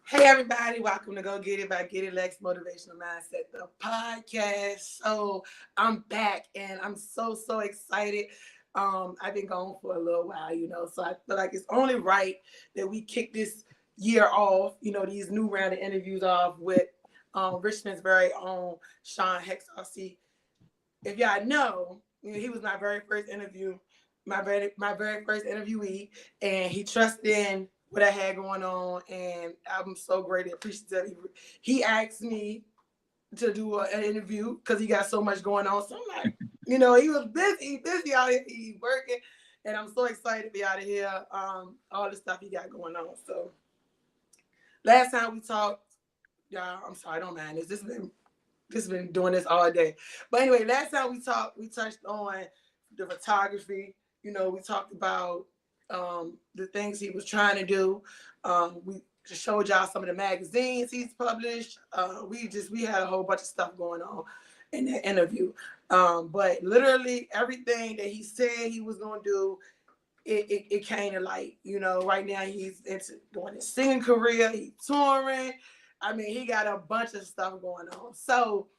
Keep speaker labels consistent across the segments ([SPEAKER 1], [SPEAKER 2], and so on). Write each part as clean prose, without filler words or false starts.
[SPEAKER 1] Hey everybody, welcome to Go Get It by Getitlex Motivational Mindset, the podcast. So I'm back and I'm so excited. I've been gone for a little while, so I feel like it's only right that we kick this year off, these new round of interviews off with Richmond's very own Shawn Heckstall. See, if y'all know, he was my very first interview, my very first interviewee, and he trusted in what I had going on, and I'm so greatly appreciative. He asked me to do an interview because he got so much going on. So I'm like, he was busy out here, he working, and I'm so excited to be out of here. All the stuff he got going on. So last time we talked, y'all, I'm sorry, don't mind this. This has been doing this all day. But anyway, last time we talked, we touched on the photography. We talked about the things he was trying to do. We just showed y'all some of the magazines he's published. We had a whole bunch of stuff going on in that interview. But literally everything that he said he was gonna do, it came to light. Right now he's into doing his singing career, he's touring. I mean, he got a bunch of stuff going on. So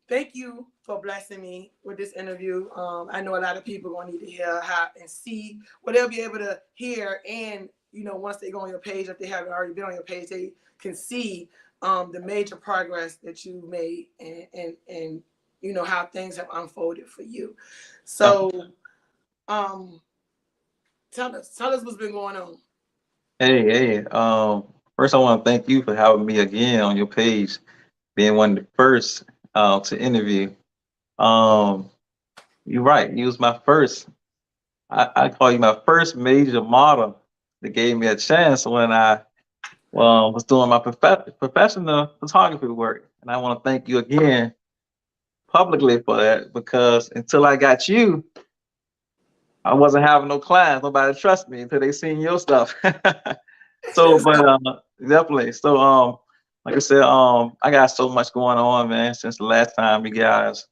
[SPEAKER 1] thank you for blessing me with this interview. I know a lot of people are going to need to hear how and see what they'll be able to hear. And, once they go on your page, if they haven't already been on your page, they can see the major progress that you made and how things have unfolded for you. So tell us what's been going on.
[SPEAKER 2] Hey. First I want to thank you for having me again on your page, being one of the first to interview. Um, you're right. You was my first. I call you my first major model that gave me a chance when I was doing my professional photography work, and I want to thank you again publicly for that because until I got you, I wasn't having no clients. Nobody trust me until they seen your stuff. So, but definitely. So, like I said, I got so much going on, man. Since the last time you guys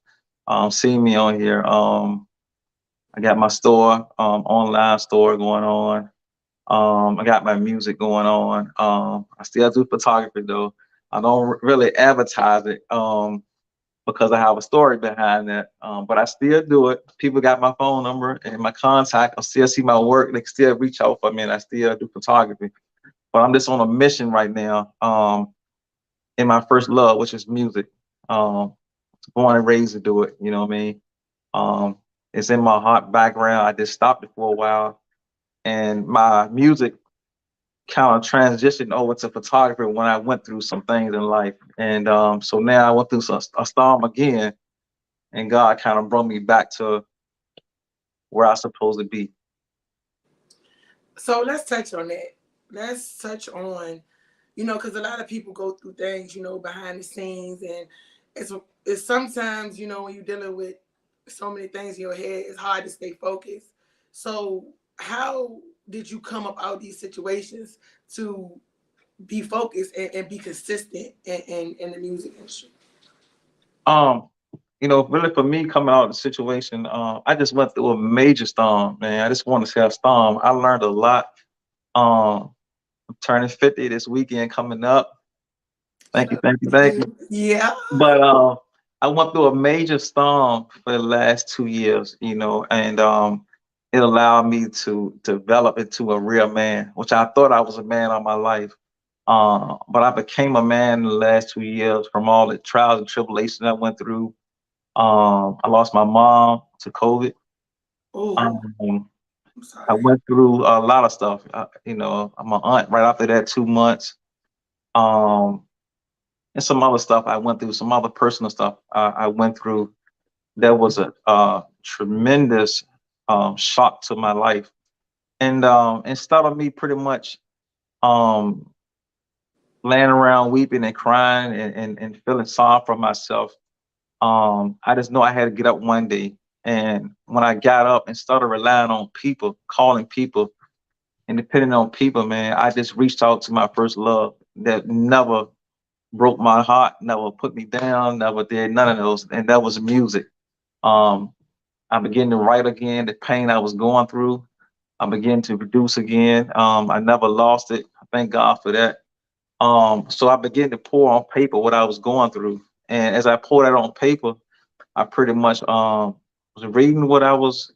[SPEAKER 2] seen me on here, I got my store, online store going on. I got my music going on. I still do photography though. I don't really advertise it because I have a story behind that. But I still do it. People got my phone number and my contact. I still see my work. They can still reach out for me, and I still do photography. But I'm just on a mission right now, in my first love, which is music. Born and raised to do it, you know what I mean? Um, it's in my heart background. I just stopped it for a while, and my music kind of transitioned over to photography when I went through some things in life. And so now I went through a storm again, and God kind of brought me back to where I'm supposed to be.
[SPEAKER 1] So let's touch on that. Let's touch on, because a lot of people go through things, behind the scenes, and it's sometimes, when you're dealing with so many things in your head, it's hard to stay focused. So how did you come up out of these situations to be focused and be consistent in the music industry?
[SPEAKER 2] Um, really for me coming out of the situation, I just went through a major storm, man. I just want to say a storm. I learned a lot. I'm turning 50 this weekend coming up. Thank you.
[SPEAKER 1] Yeah.
[SPEAKER 2] But I went through a major storm for the last 2 years, and it allowed me to develop into a real man, which I thought I was a man all my life. But I became a man in the last 2 years from all the trials and tribulations I went through. I lost my mom to COVID.
[SPEAKER 1] Oh,
[SPEAKER 2] Um,
[SPEAKER 1] I'm
[SPEAKER 2] I
[SPEAKER 1] sorry.
[SPEAKER 2] went through a lot of stuff. I'm an aunt right after that, 2 months. Um, and some other stuff I went through, some other personal stuff I went through. There was a tremendous shock to my life. And instead of me pretty much um, laying around weeping and crying and feeling sorry for myself, I just know I had to get up one day. And when I got up and started relying on people, calling people, and depending on people, man, I just reached out to my first love that never broke my heart, never put me down, never did none of those, and that was music. Um, I began to write again, the pain I was going through. I began to produce again. I never lost it. I thank God for that. So I began to pour on paper what I was going through. And as I poured that on paper, I pretty much was reading what I was,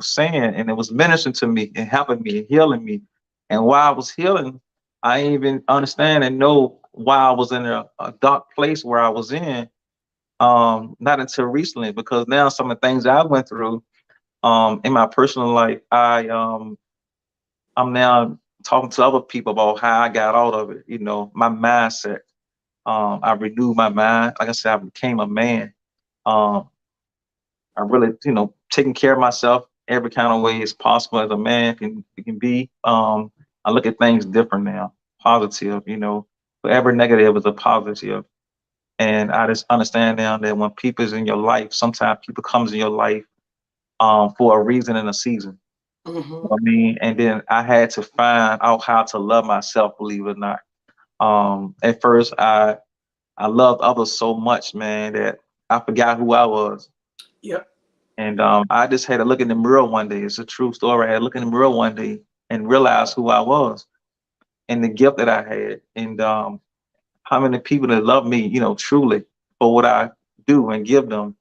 [SPEAKER 2] saying, and it was ministering to me and helping me and healing me. And while I was healing, I didn't even understand and know why I was in a dark place where I was in. Not until recently, because now some of the things I went through in my personal life, I'm now talking to other people about how I got out of it. My mindset. I renewed my mind. Like I said, I became a man. Um, I really, taking care of myself every kind of way as possible as a man can be. I look at things different now, positive. For every negative is a positive, and I just understand now that when people's in your life, sometimes people comes in your life for a reason and a season. You know
[SPEAKER 1] Hmm.
[SPEAKER 2] what I mean, and then I had to find out how to love myself. Believe it or not, at first I loved others so much, man, that I forgot who I was.
[SPEAKER 1] Yep.
[SPEAKER 2] And I just had to look in the mirror one day. It's a true story. I had to look in the mirror one day and realize who I was and the gift that I had, and how many people that love me, truly for what I do and give them.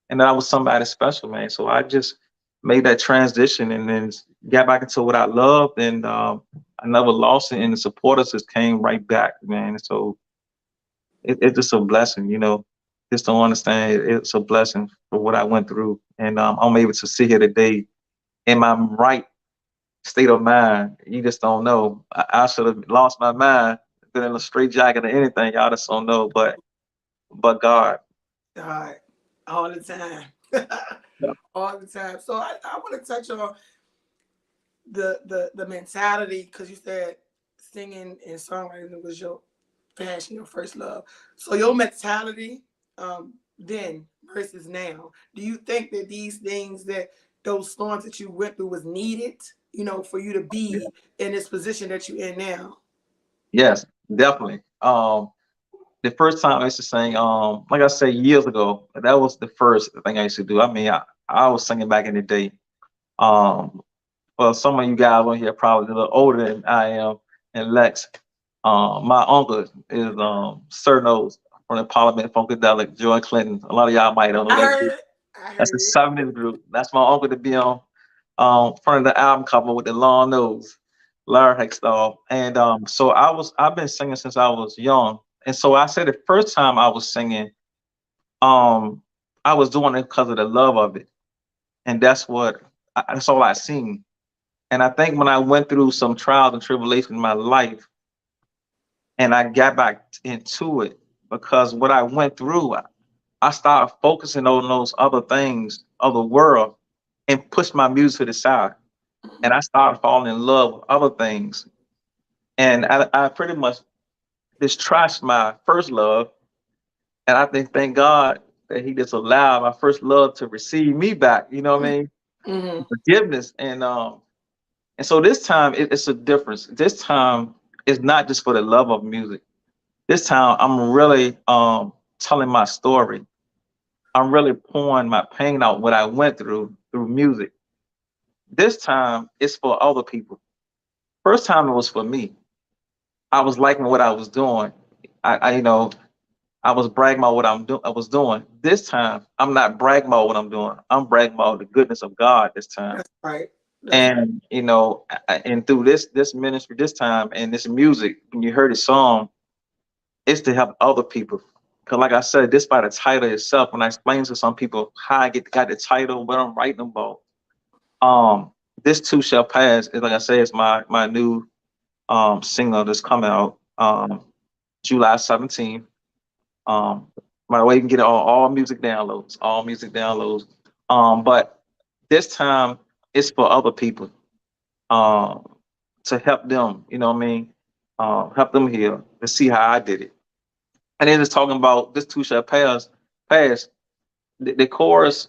[SPEAKER 2] And I was somebody special, man. So I just made that transition and then got back into what I loved, and I never lost it. And the supporters just came right back, man. So it's just a blessing, Just don't understand. It's a blessing for what I went through, and I'm able to sit here today in my right state of mind. You just don't know. I should have lost my mind, been in a straight jacket or anything. Y'all just don't know, but God.
[SPEAKER 1] God, all the time.
[SPEAKER 2] Yeah.
[SPEAKER 1] All the time. So I want to touch on the mentality, because you said singing and songwriting was your passion, your first love. So your mentality then versus now, do you think that these things, that those storms that you went through was needed, for you to be in this position that you're in now?
[SPEAKER 2] Yes, definitely. The first time I used to sing, like I said years ago, that was the first thing I used to do. I mean, I was singing back in the day. Um, well, some of you guys on here probably a little older than I am, and Lex. My uncle is Sir Nose from the Parliament Funkadelic, Joy Clinton. A lot of y'all might don't know
[SPEAKER 1] I
[SPEAKER 2] that group.
[SPEAKER 1] heard it. I
[SPEAKER 2] That's a
[SPEAKER 1] heard it.
[SPEAKER 2] 70s group. That's my uncle to be on front of the album cover with the long nose, Shawn Heckstall. And so I've been singing since I was young. And so I said the first time I was singing, um, I was doing it because of the love of it. And that's all I seen. And I think when I went through some trials and tribulations in my life, and I got back into it, because what I went through, I started focusing on those other things of the world and pushed my music to the side. And I started falling in love with other things. And I pretty much just trashed my first love. And I think, thank God that He just allowed my first love to receive me back. You know what I mean?
[SPEAKER 1] Mm-hmm.
[SPEAKER 2] Forgiveness. And so this time it's a difference. This time it's not just for the love of music. This time I'm really telling my story. I'm really pouring my pain out, what I went through music. This time it's for other people. First time it was for me. I was liking what I was doing. I was bragging about what I was doing. This time I'm not bragging about what I'm doing. I'm bragging about the goodness of God this time.
[SPEAKER 1] That's right. That's right.
[SPEAKER 2] And and through this ministry this time and this music, when you heard the song, it's to help other people. Cause like I said, this by the title itself, when I explain to some people how I got the title, what I'm writing about, um, this too shall pass. Like I said, it's my new single that's coming out July 17th. By the way, you can get it on all music downloads. But this time it's for other people, um, to help them. You know what I mean? Help them heal to see how I did it. And then it's talking about this too shall pass. Pass. The chorus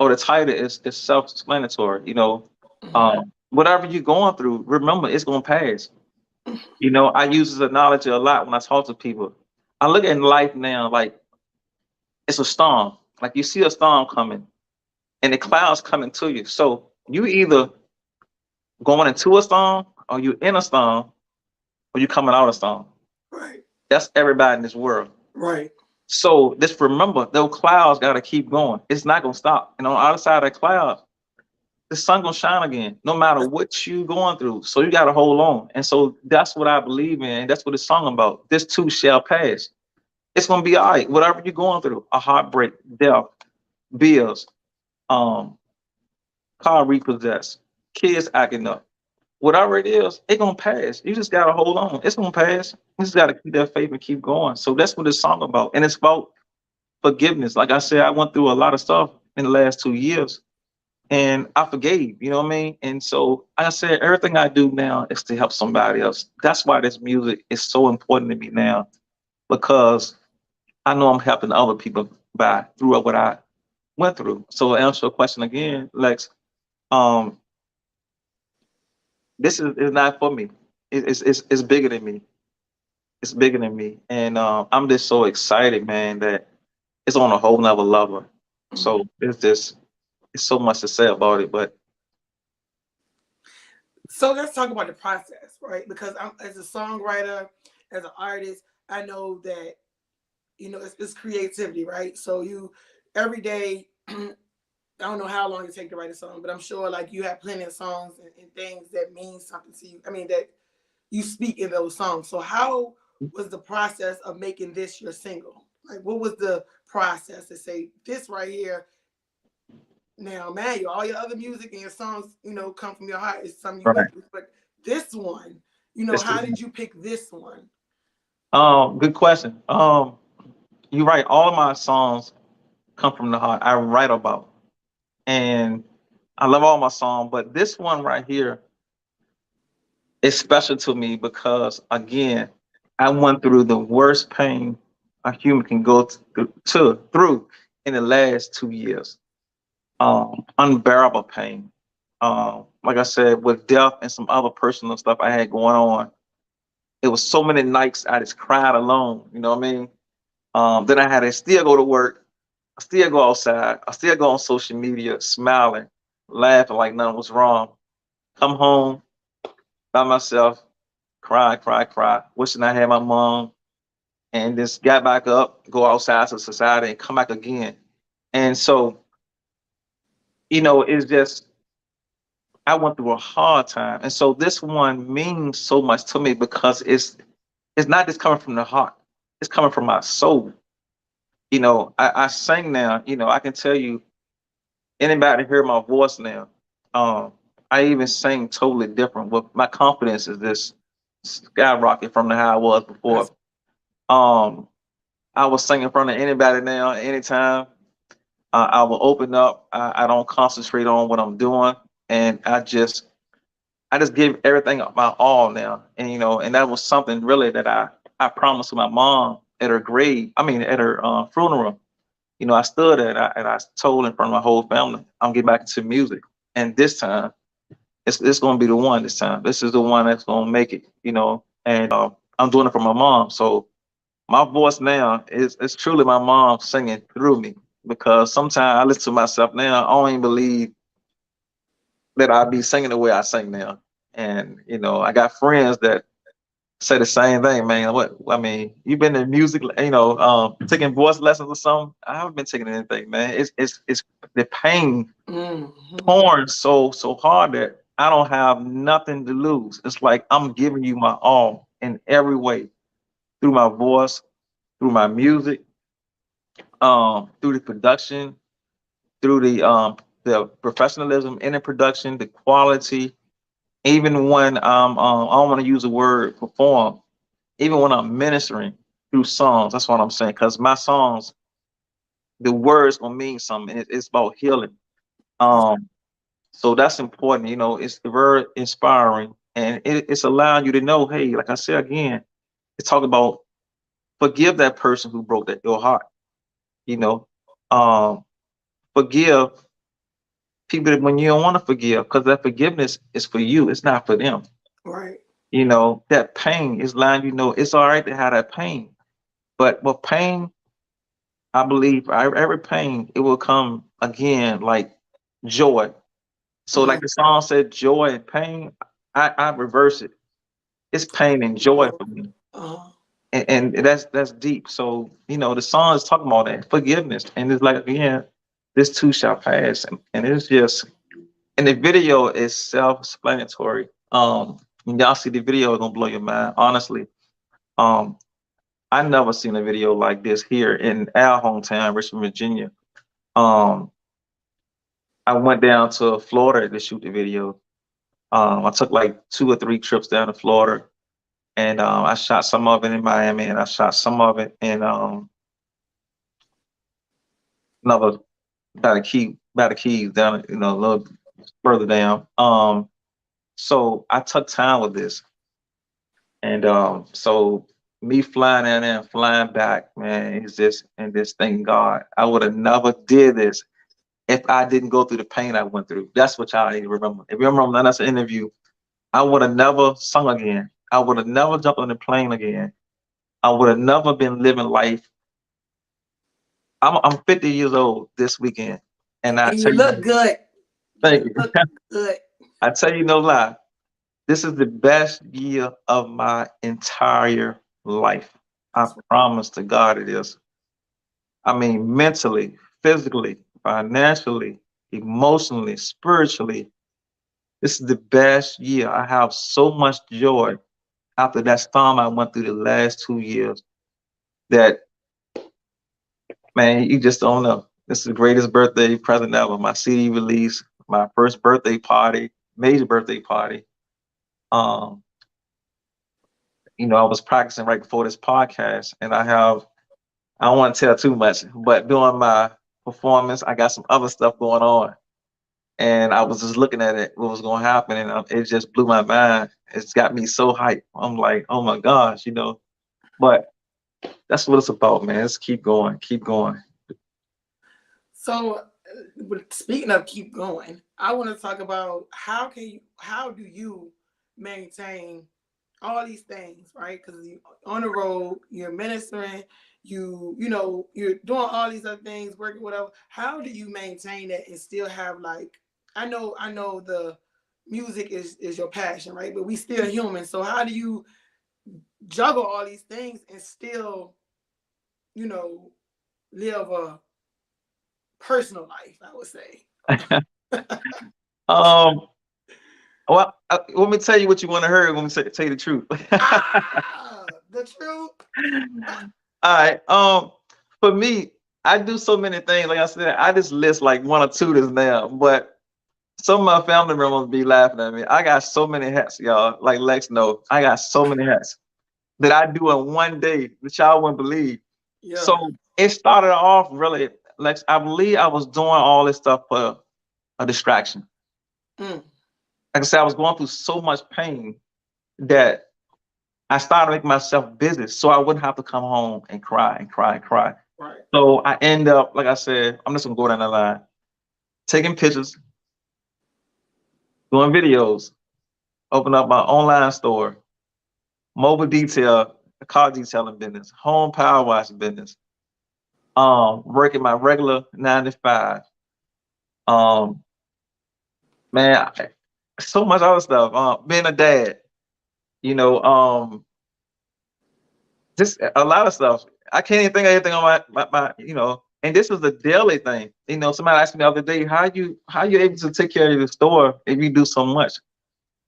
[SPEAKER 2] or the title is self-explanatory.
[SPEAKER 1] Mm-hmm.
[SPEAKER 2] Whatever you're going through, remember it's gonna pass. I use this analogy a lot when I talk to people. I look at life now like it's a storm. Like you see a storm coming and the clouds coming to you. So you either going into a storm or you in a storm or you coming out of a storm. That's everybody in this world.
[SPEAKER 1] Right.
[SPEAKER 2] So just remember, those clouds got to keep going. It's not gonna stop. And on the other side of that cloud, the sun gonna shine again, no matter what you going through. So you got to hold on. And so that's what I believe in. And that's what it's song about. This too shall pass. It's gonna be all right. Whatever you're going through, a heartbreak, death, bills, um, car repossessed, kids acting up, whatever it is, it's gonna pass. You just gotta hold on. It's gonna pass. You just gotta keep that faith and keep going. So that's what this song about. And it's about forgiveness. Like I said, I went through a lot of stuff in the last 2 years and I forgave, you know what I mean? And so like I said, everything I do now is to help somebody else. That's why this music is so important to me now, because I know I'm helping other people by through what I went through. So to answer your question again, Lex, um, this is not for me. It's bigger than me. It's bigger than me. And I'm just so excited, man, that it's on a whole nother level.
[SPEAKER 1] Mhm.
[SPEAKER 2] So it's so much to say about it, but
[SPEAKER 1] So let's talk about the process, right? Because I'm, as a songwriter, as an artist, I know that it's creativity, right? So you every day, I don't know how long it takes to write a song, but I'm sure like you have plenty of songs and things that mean something to you. I mean that you speak in those songs. So how was the process of making this your single? Like what was the process to say this right here? Now, man, all your other music and your songs, come from your heart. It's something you
[SPEAKER 2] right.
[SPEAKER 1] went through. But this one,
[SPEAKER 2] It's
[SPEAKER 1] how did you pick this one?
[SPEAKER 2] good question. You're right. All of my songs come from the heart. I write about, and I love all my songs, but this one right here is special to me because again, I went through the worst pain a human can go through in the last 2 years. Unbearable pain. Like I said, with death and some other personal stuff I had going on, it was so many nights I just cried alone. You know what I mean? Then I had to still go to work. I still go outside. I still go on social media, smiling, laughing like nothing was wrong. Come home by myself, cry, cry, cry, wishing I had my mom, and just got back up, go outside to society, and come back again. And so, it's just I went through a hard time, and so this one means so much to me because it's not just coming from the heart; it's coming from my soul. I sing now. I can tell you anybody hear my voice now. Um, I even sing totally different. But my confidence is this skyrocket from the how I was
[SPEAKER 1] That's
[SPEAKER 2] before. Um, I was singing in front of anybody now, anytime. I will open up. I don't concentrate on what I'm doing, and I just give everything my all now. And and that was something really that I promised to my mom at her grave. I mean, at her funeral. I stood there and I told in front of my whole family, I'm getting back into music. And this time, it's going to be the one this time. This is the one that's going to make it, and I'm doing it for my mom. So my voice now is it's truly my mom singing through me because sometimes I listen to myself now, I don't even believe that I be singing the way I sing now. And, I got friends that say the same thing, man. What I mean, you've been in music, taking voice lessons or something. I haven't been taking anything, man. It's the pain
[SPEAKER 1] mm-hmm.
[SPEAKER 2] torn so hard that I don't have nothing to lose. It's like I'm giving you my all in every way through my voice, through my music, through the production, through the professionalism in the production, the quality. Even when I don't want to use the word perform, even when I'm ministering through songs, that's what I'm saying. Because my songs, the words gonna mean something. It's about healing. Um, so that's important. It's very inspiring, and it's allowing you to know, hey, like I said again, it's talking about forgive that person who broke your heart. You know, um, forgive people when you don't want to forgive, because that forgiveness is for you. It's not for them.
[SPEAKER 1] Right.
[SPEAKER 2] That pain is letting you know it's all right to have that pain, but with pain I believe every pain, it will come again like joy. So
[SPEAKER 1] Mm-hmm.
[SPEAKER 2] like the song said, joy and pain, I reverse it. It's pain and joy for me.
[SPEAKER 1] Uh-huh.
[SPEAKER 2] and that's deep. So the song is talking about that forgiveness, and it's like again, this too shall pass, and it's just and the video is self-explanatory. When y'all see the video, it's gonna blow your mind. Honestly, um, I never seen a video like this here in our hometown, Richmond, Virginia. Um, I went down to Florida to shoot the video. I took like 2 or 3 trips down to Florida, and I shot some of it in Miami, and I shot some of it in another by the keys down, a little further down. So I took time with this, and so me flying in there and flying back, man, is just and this thank God. I would have never did this if I didn't go through the pain I went through. That's what y'all need to remember. If you remember that's an interview, I would have never sung again. I would have never jumped on the plane again. I would have never been living life. I'm 50 years old this weekend, and I
[SPEAKER 1] And
[SPEAKER 2] tell
[SPEAKER 1] you look
[SPEAKER 2] you,
[SPEAKER 1] good.
[SPEAKER 2] thank
[SPEAKER 1] You
[SPEAKER 2] you.
[SPEAKER 1] look good.
[SPEAKER 2] I tell you no lie. This is the best year of my entire life. I
[SPEAKER 1] That's
[SPEAKER 2] promise to God it is. I mean, mentally, physically, financially, emotionally, spiritually, this is the best year. I have so much joy after that storm I went through the last 2 years that, man, you just don't know. This is the greatest birthday present ever. My CD release, my first birthday party, major birthday party. Um, I was practicing right before this podcast, and I don't want to tell too much, but during my performance, I got some other stuff going on. And I was just looking at it, what was going to happen, and it just blew my mind. It's got me so hyped. I'm like, oh my gosh. But that's what it's about, man. Let's keep going, keep going.
[SPEAKER 1] So, speaking of keep going, I want to talk about how do you maintain all these things, right? Because you on the road, you're ministering, you're doing all these other things, working whatever. How do you maintain that and still have like, I know the music is your passion, right? But we still human. So how do you juggle all these things and still, you know, live a personal life, I would say.
[SPEAKER 2] Um, well, let me tell you what you want to hear. Let me tell you the truth.
[SPEAKER 1] The truth.
[SPEAKER 2] All right. For me, I do so many things. Like I said, I just list like 1 or 2 this now, but some of my family members be laughing at me. I got so many hats, y'all. Like Lex know, I got so many hats that I do in one day that y'all wouldn't believe.
[SPEAKER 1] Yeah.
[SPEAKER 2] So it started off really, Lex. I believe I was doing all this stuff for a distraction.
[SPEAKER 1] Mm.
[SPEAKER 2] Like I said, I was going through so much pain that I started making myself busy so I wouldn't have to come home and cry and cry and cry.
[SPEAKER 1] Right.
[SPEAKER 2] So I end up, like I said, I'm just gonna go down the line, taking pictures, doing videos, open up my online store, mobile detail, car detailing business, home power wash business, working my regular 9 to 5. Um, man, so much other stuff. Being a dad, you know, just a lot of stuff. I can't even think of anything on my. And this is a daily thing. Somebody asked me the other day, how you able to take care of your store if you do so much?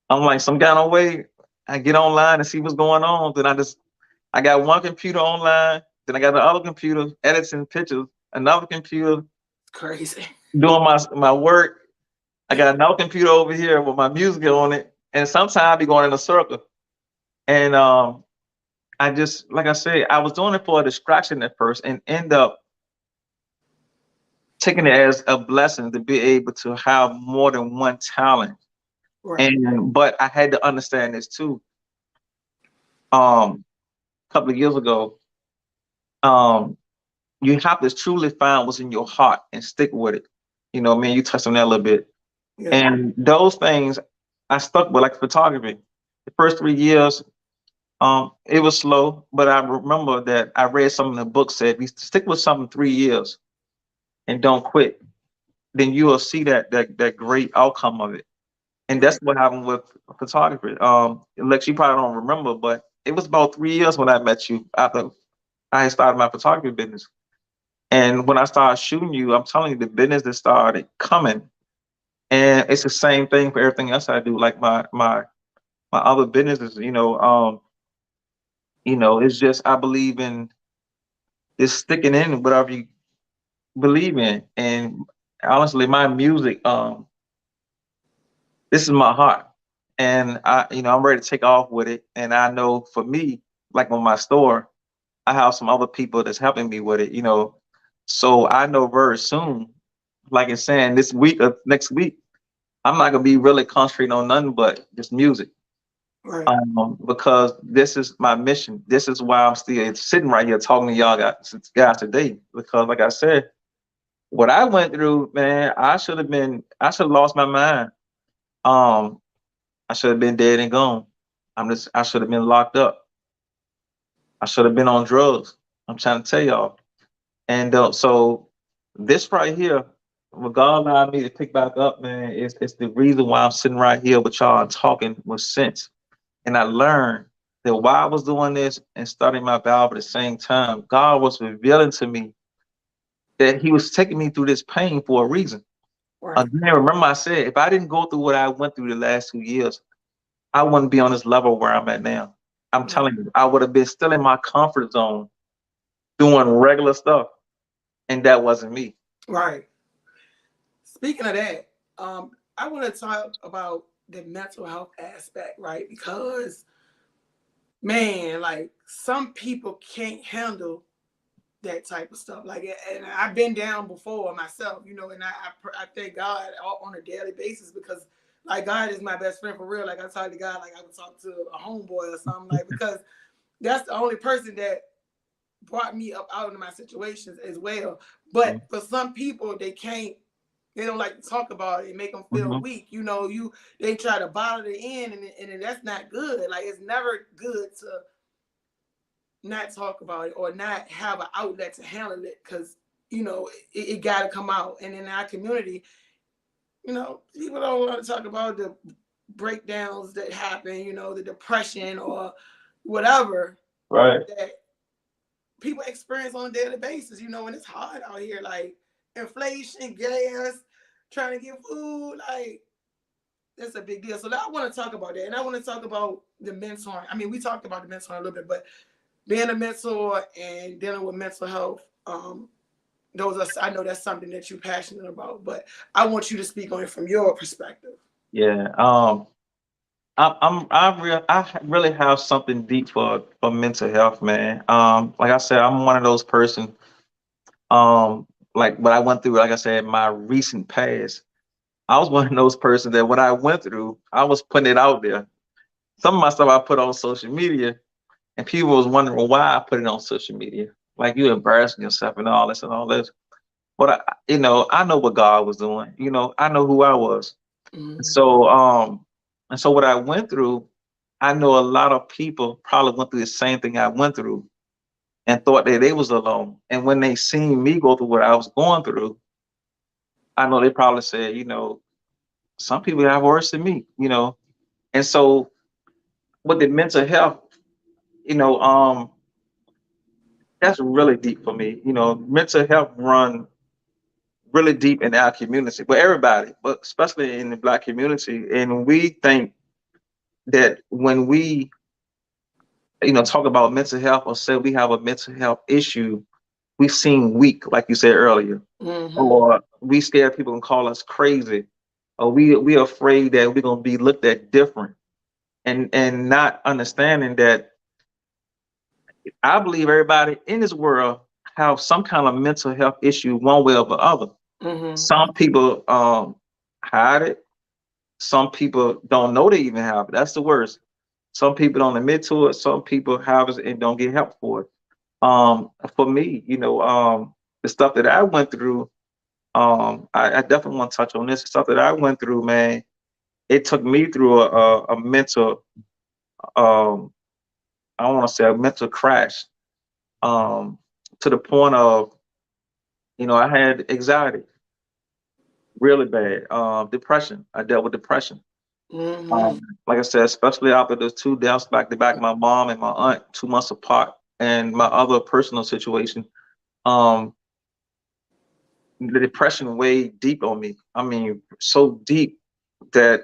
[SPEAKER 2] I'm like, some kind of way I get online and see what's going on. Then I got one computer online, then I got the other computer editing pictures, another computer
[SPEAKER 1] Crazy.
[SPEAKER 2] doing my work. I got another computer over here with my music on it, and sometimes I be going in a circle. And I just, like I said, I was doing it for a distraction at first, and end up taking it as a blessing to be able to have more than one talent.
[SPEAKER 1] Right.
[SPEAKER 2] And but I had to understand this too. A couple of years ago, um, you have to truly find what's in your heart and stick with it. Man, you touched on that a little bit.
[SPEAKER 1] Yeah.
[SPEAKER 2] And those things I stuck with, like photography. The first 3 years, it was slow, but I remember that I read something in the book said, you stick with something 3 years and don't quit, then you will see that great outcome of it. And
[SPEAKER 1] Right.
[SPEAKER 2] that's what happened with photography. Lex, you probably don't remember, but it was about 3 years when I met you after I had started my photography business. And when I started shooting you, I'm telling you, the business that started coming. And it's the same thing for everything else I do. Like my other businesses, it's just I believe in just sticking in whatever you believe in. And honestly, my music, this is my heart. And I'm ready to take off with it. And I know for me, like on my store, I have some other people that's helping me with it. So I know very soon, like it's saying this week or next week, I'm not gonna be really concentrating on nothing but just music.
[SPEAKER 1] Right.
[SPEAKER 2] Because this is my mission. This is why I'm still sitting right here talking to y'all guys today. Because like I said, what I went through, man, I should have lost my mind. Um, I should have been dead and gone. I should have been locked up. I should have been on drugs. I'm trying to tell y'all. And so this right here, what God allowed me to pick back up, man, it's the reason why I'm sitting right here with y'all and talking with sense. And I learned that while I was doing this and studying my Bible at the same time, God was revealing to me that He was taking me through this pain for a reason.
[SPEAKER 1] Right.
[SPEAKER 2] Again, remember I said, if I didn't go through what I went through the last 2 years, I wouldn't be on this level where I'm at now. I'm
[SPEAKER 1] Right.
[SPEAKER 2] telling you, I would have been still in my comfort zone doing regular stuff. And that wasn't me.
[SPEAKER 1] Right. Speaking of that, I want to talk about the mental health aspect, right? Because man, like some people can't handle that type of stuff. Like, and I've been down before myself, and I thank God on a daily basis because, like, God is my best friend for real. Like, I talk to God like I would talk to a homeboy or something, like, because that's the only person that brought me up out of my situations as well. But for some people, they don't like to talk about it and make them feel
[SPEAKER 2] Mm-hmm.
[SPEAKER 1] weak. They try to bottle it in, and that's not good. Like, it's never good to not talk about it or not have an outlet to handle it because it got to come out. And in our community, people don't want to talk about the breakdowns that happen, the depression or whatever
[SPEAKER 2] Right.
[SPEAKER 1] that people experience on a daily basis, and it's hard out here, like inflation, gas, trying to get food, like that's a big deal. So I want to talk about that. And I want to talk about the mentoring. I mean, we talked about the mentoring a little bit, but being a mentor and dealing with mental health, I know that's something that you're passionate about, but I want you to speak on it from your perspective.
[SPEAKER 2] Yeah. I really have something deep for mental health, man. Like I said, I'm one of those person. Like what I went through, like I said, my recent past. I was one of those persons that what I went through, I was putting it out there. Some of my stuff I put on social media, and people was wondering why I put it on social media. Like you embarrassing yourself and all this and all this. But I know what God was doing. I know who I was.
[SPEAKER 1] Mm-hmm.
[SPEAKER 2] So and so what I went through, I know a lot of people probably went through the same thing I went through and thought that they was alone. And when they seen me go through what I was going through, I know they probably said, some people have worse than me. And so with the mental health, you know, um, that's really deep for me. Mental health run really deep in our community, but everybody, but especially in the Black community. And we think that when we talk about mental health or say we have a mental health issue, we seem weak, like you said earlier,
[SPEAKER 1] Mm-hmm.
[SPEAKER 2] or we scare people and call us crazy, or we are afraid that we're gonna be looked at different, and not understanding that I believe everybody in this world have some kind of mental health issue one way or the other.
[SPEAKER 1] Mm-hmm.
[SPEAKER 2] Some people hide it. Some people don't know they even have it. That's the worst. Some people don't admit to it. Some people have it and don't get help for it. For me, the stuff that I went through, I definitely want to touch on this. The stuff that I went through, man, it took me through a mental, um, I don't want to say a mental crash, to the point of, I had anxiety really bad, depression. I dealt with depression.
[SPEAKER 1] Mm-hmm.
[SPEAKER 2] Like I said, especially after those two deaths back to back, my mom and my aunt 2 months apart, and my other personal situation, um, the depression weighed deep on me. I mean, so deep that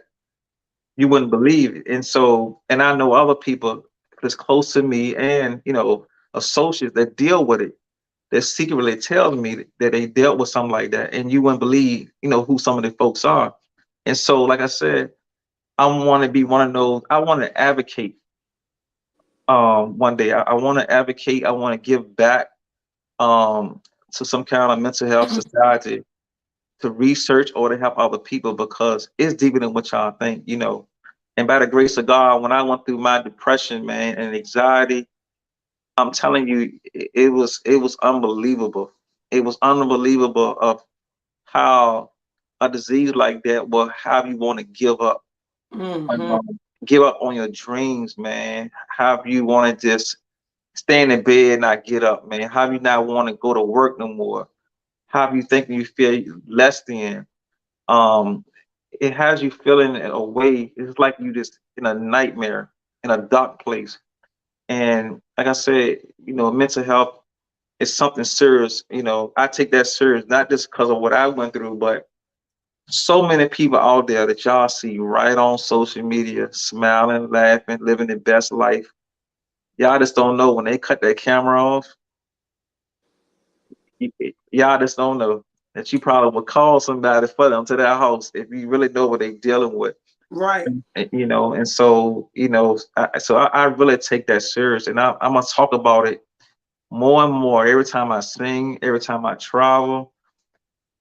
[SPEAKER 2] you wouldn't believe. And so, and I know other people that's close to me and, associates that deal with it, that secretly tells me that they dealt with something like that. And you wouldn't believe, who some of the folks are. And so, like I said, I want to be one of those, I want to advocate one day. I want to advocate, I want to give back to some kind of mental health society to research or to help other people because it's deeper than what y'all think. And by the grace of God, when I went through my depression, man, and anxiety, I'm telling you, it was unbelievable. It was unbelievable of how a disease like that will have you want to
[SPEAKER 1] Mm-hmm.
[SPEAKER 2] give up on your dreams, man. Have you want to just stay in bed and not get up, man? Have you not want to go to work no more? Have you thinking you feel less than? Um, it has you feeling in a way. It's like you just in a nightmare, in a dark place. And like I said, mental health is something serious. I take that serious, not just because of what I went through, but so many people out there that y'all see right on social media, smiling, laughing, living their best life. Y'all just don't know when they cut their camera off. Y'all just don't know that you probably would call somebody for them to their house if you really know what they're dealing with.
[SPEAKER 1] Right.
[SPEAKER 2] And so I really take that serious, and I'm gonna talk about it more and more every time I sing, every time I travel.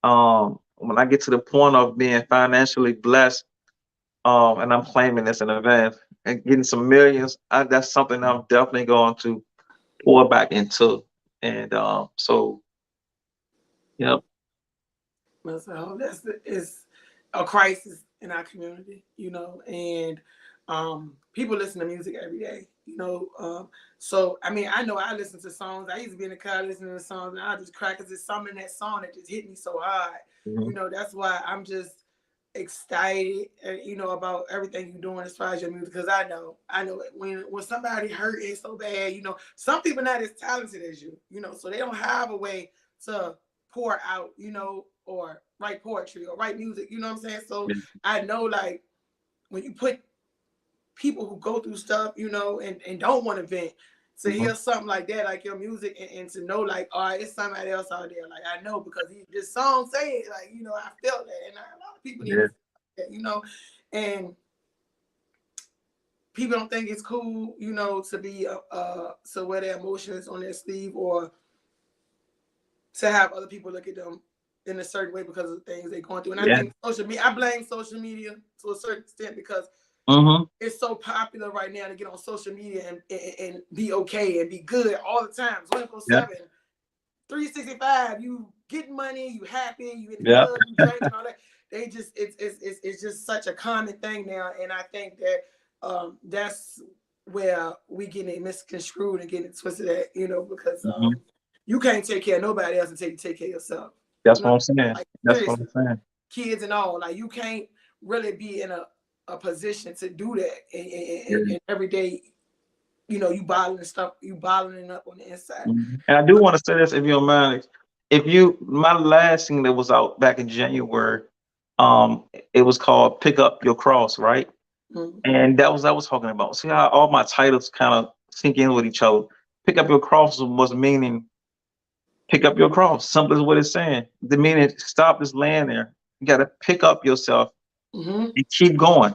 [SPEAKER 2] When I get to the point of being financially blessed, and I'm claiming this in advance and getting some millions, that's something I'm definitely going to pour back into. And so, yep,
[SPEAKER 1] So it's a crisis in our community, and people listen to music every day. So I mean, I know I listen to songs. I used to be in the car listening to songs, and I just cry because there's something in that song that just hit me so hard.
[SPEAKER 2] mhm,
[SPEAKER 1] That's why I'm just excited, about everything you're doing as far as your music. Because I know it. When somebody hurt it so bad, some people not as talented as you, so they don't have a way to pour out, or write poetry or write music, you know what I'm saying? So
[SPEAKER 2] yeah,
[SPEAKER 1] I know, like, when you put people who go through stuff, and don't want to vent, to
[SPEAKER 2] mhm,
[SPEAKER 1] hear something like that, like your music, and to know, like, all right, it's somebody else out there. Like, I know because this song say it, like, I felt that, and a lot of people need to
[SPEAKER 2] yeah,
[SPEAKER 1] feel that. And people don't think it's cool, to be to wear their emotions on their sleeve, or to have other people look at them in a certain way because of the things they're going through. And I
[SPEAKER 2] yeah,
[SPEAKER 1] think social media, I blame social media to a certain extent because
[SPEAKER 2] mhm,
[SPEAKER 1] it's so popular right now to get on social media and be okay and be good all the time.
[SPEAKER 2] yeah,
[SPEAKER 1] 24/7, 365. You getting money, you happy, you in the
[SPEAKER 2] yeah,
[SPEAKER 1] club, you drinking, all that. They just it's just such a common thing now, and I think that that's where we getting it misconstrued and getting it twisted at, because
[SPEAKER 2] mhm.
[SPEAKER 1] you can't take care of nobody else until you take care of yourself.
[SPEAKER 2] That's
[SPEAKER 1] You know,
[SPEAKER 2] what I'm saying.
[SPEAKER 1] like,
[SPEAKER 2] That's what
[SPEAKER 1] seriously,
[SPEAKER 2] I'm saying.
[SPEAKER 1] kids and all. Like, you can't really be in a position to do that,
[SPEAKER 2] Yeah.
[SPEAKER 1] and every day, you bottling stuff, you bottling it up on the inside.
[SPEAKER 2] Mhm. And I do want to say this, if you don't mind. My last thing that was out back in January, it was called "Pick Up Your Cross," right?
[SPEAKER 1] Mm-hmm.
[SPEAKER 2] And that was I was talking about. See how all my titles kind of sink in with each other. Pick up your cross was meaning pick up your cross. Simple as what it's saying. The meaning stop just laying there. You got to pick up yourself
[SPEAKER 1] Mm-hmm.
[SPEAKER 2] and keep going.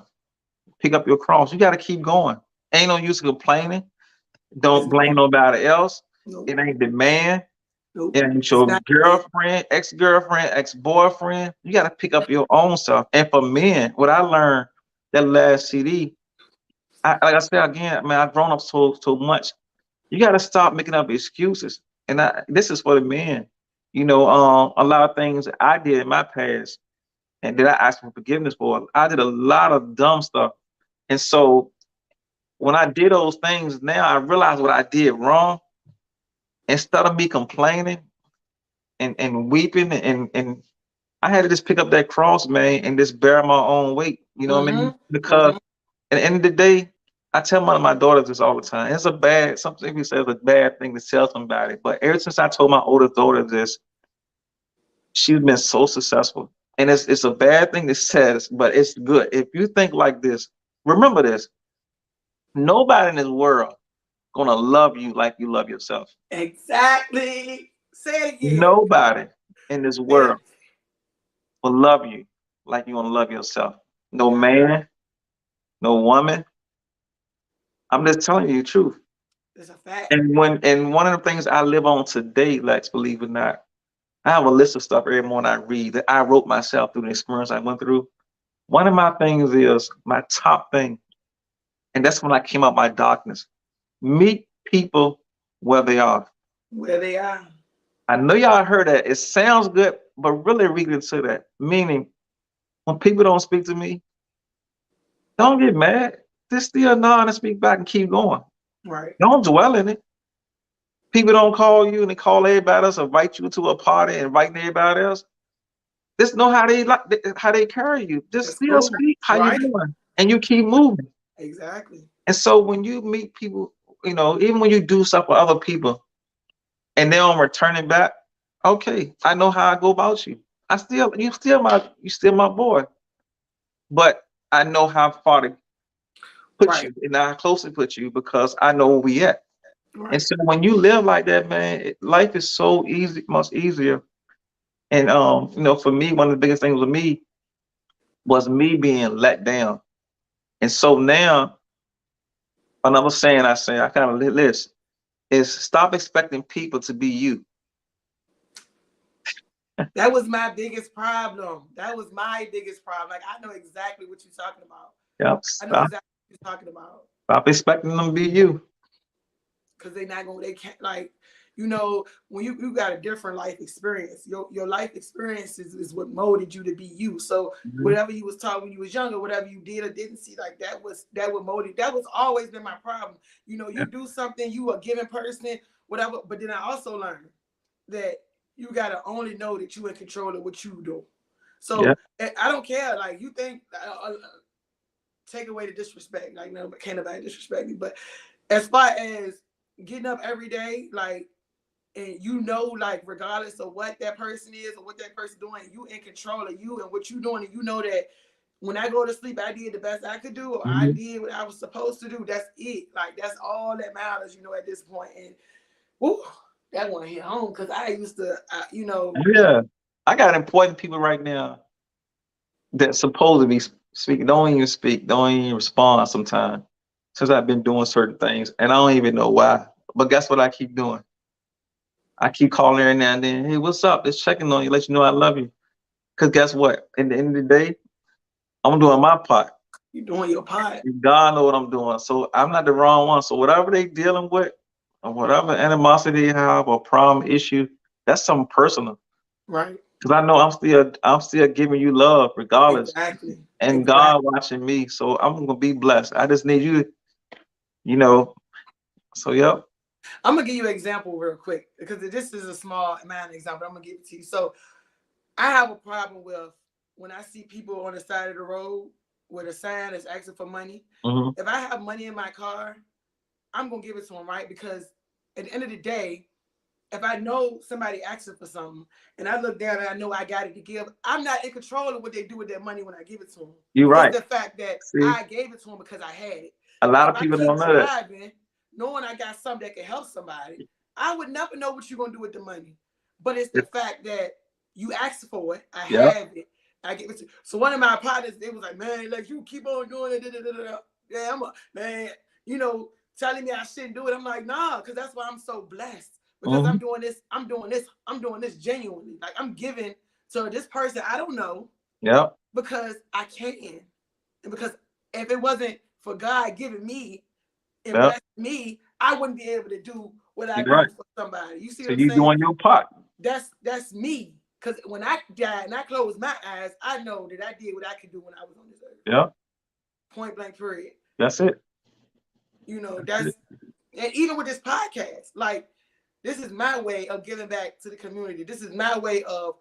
[SPEAKER 2] Pick up your cross. You got to keep going. Ain't no use complaining.
[SPEAKER 1] It's
[SPEAKER 2] Don't blame nobody else.
[SPEAKER 1] nope,
[SPEAKER 2] It ain't the man.
[SPEAKER 1] nope.
[SPEAKER 2] It ain't
[SPEAKER 1] It's
[SPEAKER 2] your
[SPEAKER 1] not it.
[SPEAKER 2] girlfriend, ex-girlfriend, ex-boyfriend. You got to pick up your own self. And for men, what I learned that last CD, like I said again, man, I've grown up so much. You got to stop making up excuses. And this is for the men. A lot of things I did in my past and that I asked for forgiveness for. I did a lot of dumb stuff. And so when I did those things, now I realize what I did wrong. Instead of me complaining and weeping and I had to just pick up that cross, man, and just bear my own weight. You know what I mean?
[SPEAKER 1] Mm-hmm.
[SPEAKER 2] Because
[SPEAKER 1] Mm-hmm.
[SPEAKER 2] at the end of the day, I tell one of my daughters this all the time. It's a bad, something we say it's a bad thing to tell somebody. But ever since I told my oldest daughter this, she's been so successful. And it's a bad thing to say this, but it's good. If you think like this, remember this. Nobody in this world gonna love you like you love yourself.
[SPEAKER 1] Exactly. Say it again.
[SPEAKER 2] Nobody in this
[SPEAKER 1] Say
[SPEAKER 2] world
[SPEAKER 1] it.
[SPEAKER 2] will love you like you want to love yourself. No
[SPEAKER 1] Yeah,
[SPEAKER 2] man, no woman. I'm just telling you the truth.
[SPEAKER 1] it's a fact.
[SPEAKER 2] And one of the things I live on today, Lex, believe it or not, I have a list of stuff every morning I read that I wrote myself through the experience I went through. One of my things is my top thing, and that's when I came out my darkness. Meet people where they are.
[SPEAKER 1] Where they are.
[SPEAKER 2] I know y'all heard that. It sounds good, but really read into that. Meaning, when people don't speak to me, don't get mad. Just still nod and speak back and keep going.
[SPEAKER 1] Right.
[SPEAKER 2] Don't dwell in it. People don't call you and they call everybody else, invite you to a party, inviting everybody else. Just know how they like how they carry you. Just
[SPEAKER 1] That's
[SPEAKER 2] still
[SPEAKER 1] cool.
[SPEAKER 2] speak how you
[SPEAKER 1] Right.
[SPEAKER 2] doing, and you keep moving.
[SPEAKER 1] Exactly.
[SPEAKER 2] And so when you meet people, even when you do stuff with other people and they don't return it back, okay, I know how I go about you. You still my boy, but I know how far to put
[SPEAKER 1] Right.
[SPEAKER 2] you and how close to put you because I know where we at. And
[SPEAKER 1] Right.
[SPEAKER 2] so when you live like that, man, life is so easy, much easier. And for me, one of the biggest things with me was me being let down. And so now another saying I say, I kind of list is stop expecting people to be you.
[SPEAKER 1] That was my biggest problem. That was my biggest problem. Like I know exactly what you're talking about.
[SPEAKER 2] Yep.
[SPEAKER 1] I know exactly what you're talking about.
[SPEAKER 2] Stop expecting them to be you.
[SPEAKER 1] Because they not gonna they can't like when you got a different life experience, your life experiences is what molded you to be you. So
[SPEAKER 2] Mhm.
[SPEAKER 1] whatever you was taught when you was younger, whatever you did or didn't see, like that would mold that was always been my problem.
[SPEAKER 2] Yeah.
[SPEAKER 1] You do something, you a given person, whatever, but then I also learned that you gotta only know that you in control of what you do.
[SPEAKER 2] Yeah.
[SPEAKER 1] So I don't care. Like you think take away the disrespect. Like no, can't nobody disrespect me. But as far as getting up every day, like and like regardless of what that person is or what that person doing, you in control of you and what you doing, and you know that when I go to sleep, I did the best I could do, or I
[SPEAKER 2] Mhm.
[SPEAKER 1] did what I was supposed to do. That's it. Like that's all that matters, at this point. And whoo, that one hit home because I used to,
[SPEAKER 2] Yeah. I got important people right now that supposed to be speaking, don't even speak, don't even respond sometimes since I've been doing certain things. And I don't even know why. But guess what I keep doing? I keep calling every now and then, hey, what's up? Just checking on you, let you know I love you. Because guess what? In the end of the day, I'm doing my part.
[SPEAKER 1] you doing your part,
[SPEAKER 2] God know what I'm doing. So I'm not the wrong one. So whatever they dealing with, or whatever animosity they have or problem issue, that's something personal.
[SPEAKER 1] right?
[SPEAKER 2] Because I know I'm still giving you love regardless.
[SPEAKER 1] Exactly,
[SPEAKER 2] And
[SPEAKER 1] exactly.
[SPEAKER 2] God watching me. So I'm gonna be blessed. I just need you, you know. So yep.
[SPEAKER 1] I'm gonna give you an example real quick because this is a small amount of example. I'm gonna give it to you. So I have a problem with when I see people on the side of the road with a sign that's asking for money.
[SPEAKER 2] Hmm.
[SPEAKER 1] If I have money in my car, I'm gonna give it to them, right? Because at the end of the day, if I know somebody asking for something and I look down and I know I got it to give, I'm not in control of what they do with their money when I give it to them.
[SPEAKER 2] You're
[SPEAKER 1] It's
[SPEAKER 2] right.
[SPEAKER 1] the fact that
[SPEAKER 2] See,
[SPEAKER 1] I gave it to them because I had it.
[SPEAKER 2] a lot
[SPEAKER 1] If
[SPEAKER 2] of
[SPEAKER 1] I
[SPEAKER 2] people
[SPEAKER 1] keep
[SPEAKER 2] don't know that.
[SPEAKER 1] driving, knowing I got something that can help somebody, I would never know what you're gonna do with the money. But it's the fact that you asked for it, I
[SPEAKER 2] Yep.
[SPEAKER 1] have it, I give it to you. So one of my partners, they was like, man, like you keep on doing it. Da, da, da, da. Yeah, I'm a man, telling me I shouldn't do it. I'm like, nah, because that's why I'm so blessed. Because
[SPEAKER 2] Hmm.
[SPEAKER 1] I'm doing this genuinely. Like I'm giving to this person I don't know
[SPEAKER 2] Yep.
[SPEAKER 1] because I can. And because if it wasn't for God giving me and
[SPEAKER 2] Yep.
[SPEAKER 1] blessing me, I wouldn't be able to do what I
[SPEAKER 2] You're right.
[SPEAKER 1] do for somebody. You see
[SPEAKER 2] So
[SPEAKER 1] what I'm
[SPEAKER 2] you
[SPEAKER 1] saying?
[SPEAKER 2] doing your part.
[SPEAKER 1] That's me. Because when I died and I closed my eyes, I know that I did what I could do when I was on this earth.
[SPEAKER 2] Yep.
[SPEAKER 1] Point blank, period.
[SPEAKER 2] That's it. That's
[SPEAKER 1] That's and even with this podcast, like this is my way of giving back to the community. This is my way of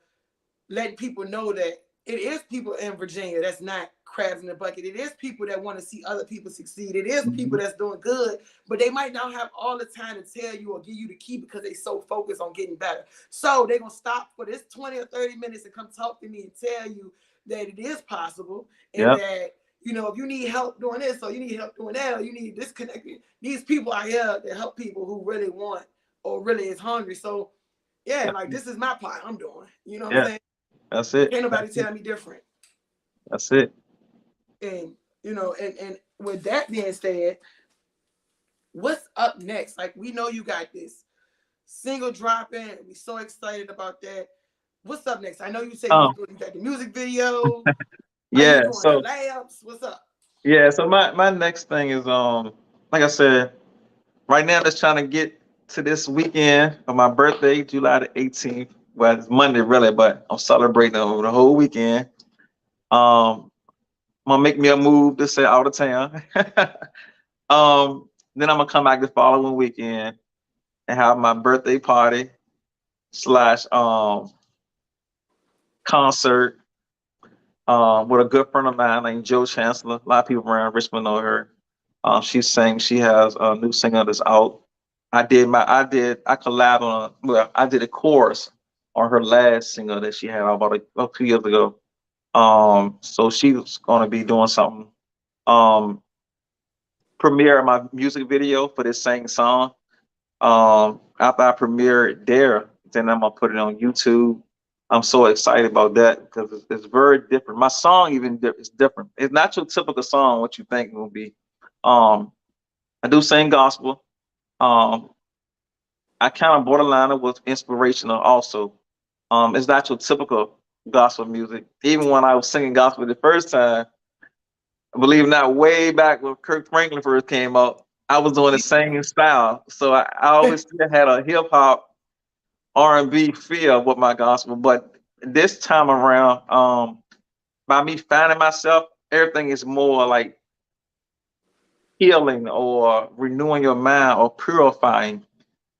[SPEAKER 1] letting people know that it is people in Virginia that's not crabs in the bucket. It is people that want to see other people succeed. It is people
[SPEAKER 2] Mhm.
[SPEAKER 1] that's doing good, but they might not have all the time to tell you or give you the key because they so focused on getting better. So they're gonna stop for this 20 or 30 minutes and come talk to me and tell you that it is possible and
[SPEAKER 2] Yep.
[SPEAKER 1] that if you need help doing this or you need help doing that or you need this connecting, these people are here to help people who really want or really is hungry. So yeah, like this is my part I'm doing. You know what I'm
[SPEAKER 2] Yeah.
[SPEAKER 1] saying?
[SPEAKER 2] That's it.
[SPEAKER 1] Ain't nobody
[SPEAKER 2] That's it.
[SPEAKER 1] tell me different.
[SPEAKER 2] That's it.
[SPEAKER 1] And and with that being said, what's up next? Like we know you got this single dropping. We so excited about that. What's up next? I know you say
[SPEAKER 2] Um,
[SPEAKER 1] you got the music video. Are you
[SPEAKER 2] yeah.
[SPEAKER 1] doing
[SPEAKER 2] So
[SPEAKER 1] collabs? What's up?
[SPEAKER 2] yeah. So my next thing is like I said, right now I'm just trying to get to this weekend of my birthday, July the 18th. Well, it's Monday really, but I'm celebrating over the whole weekend. I'm gonna make me a move to say out of town. Then I'm gonna come back the following weekend and have my birthday party slash concert with a good friend of mine named Joe Chancellor. A lot of people around Richmond know her. She's saying she has a new single that's out. I collabed on I did a chorus on her last single that she had out about 2 years ago. So she's gonna be doing something. Um, premiere my music video for this same song. After I premiere it there, then I'm gonna put it on YouTube. I'm so excited about that because it's very different. My song is different. It's not your typical song, what you think it will be. Um, I do sing gospel. Um, I kind of borderline it with inspirational also. It's not your typical gospel music. Even when I was singing gospel the first time, believe it or not, way back when Kirk Franklin first came out, I was doing the same style. So I always still had a hip hop R&B feel with my gospel. But this time around, by me finding myself, everything is more like healing or renewing your mind or purifying.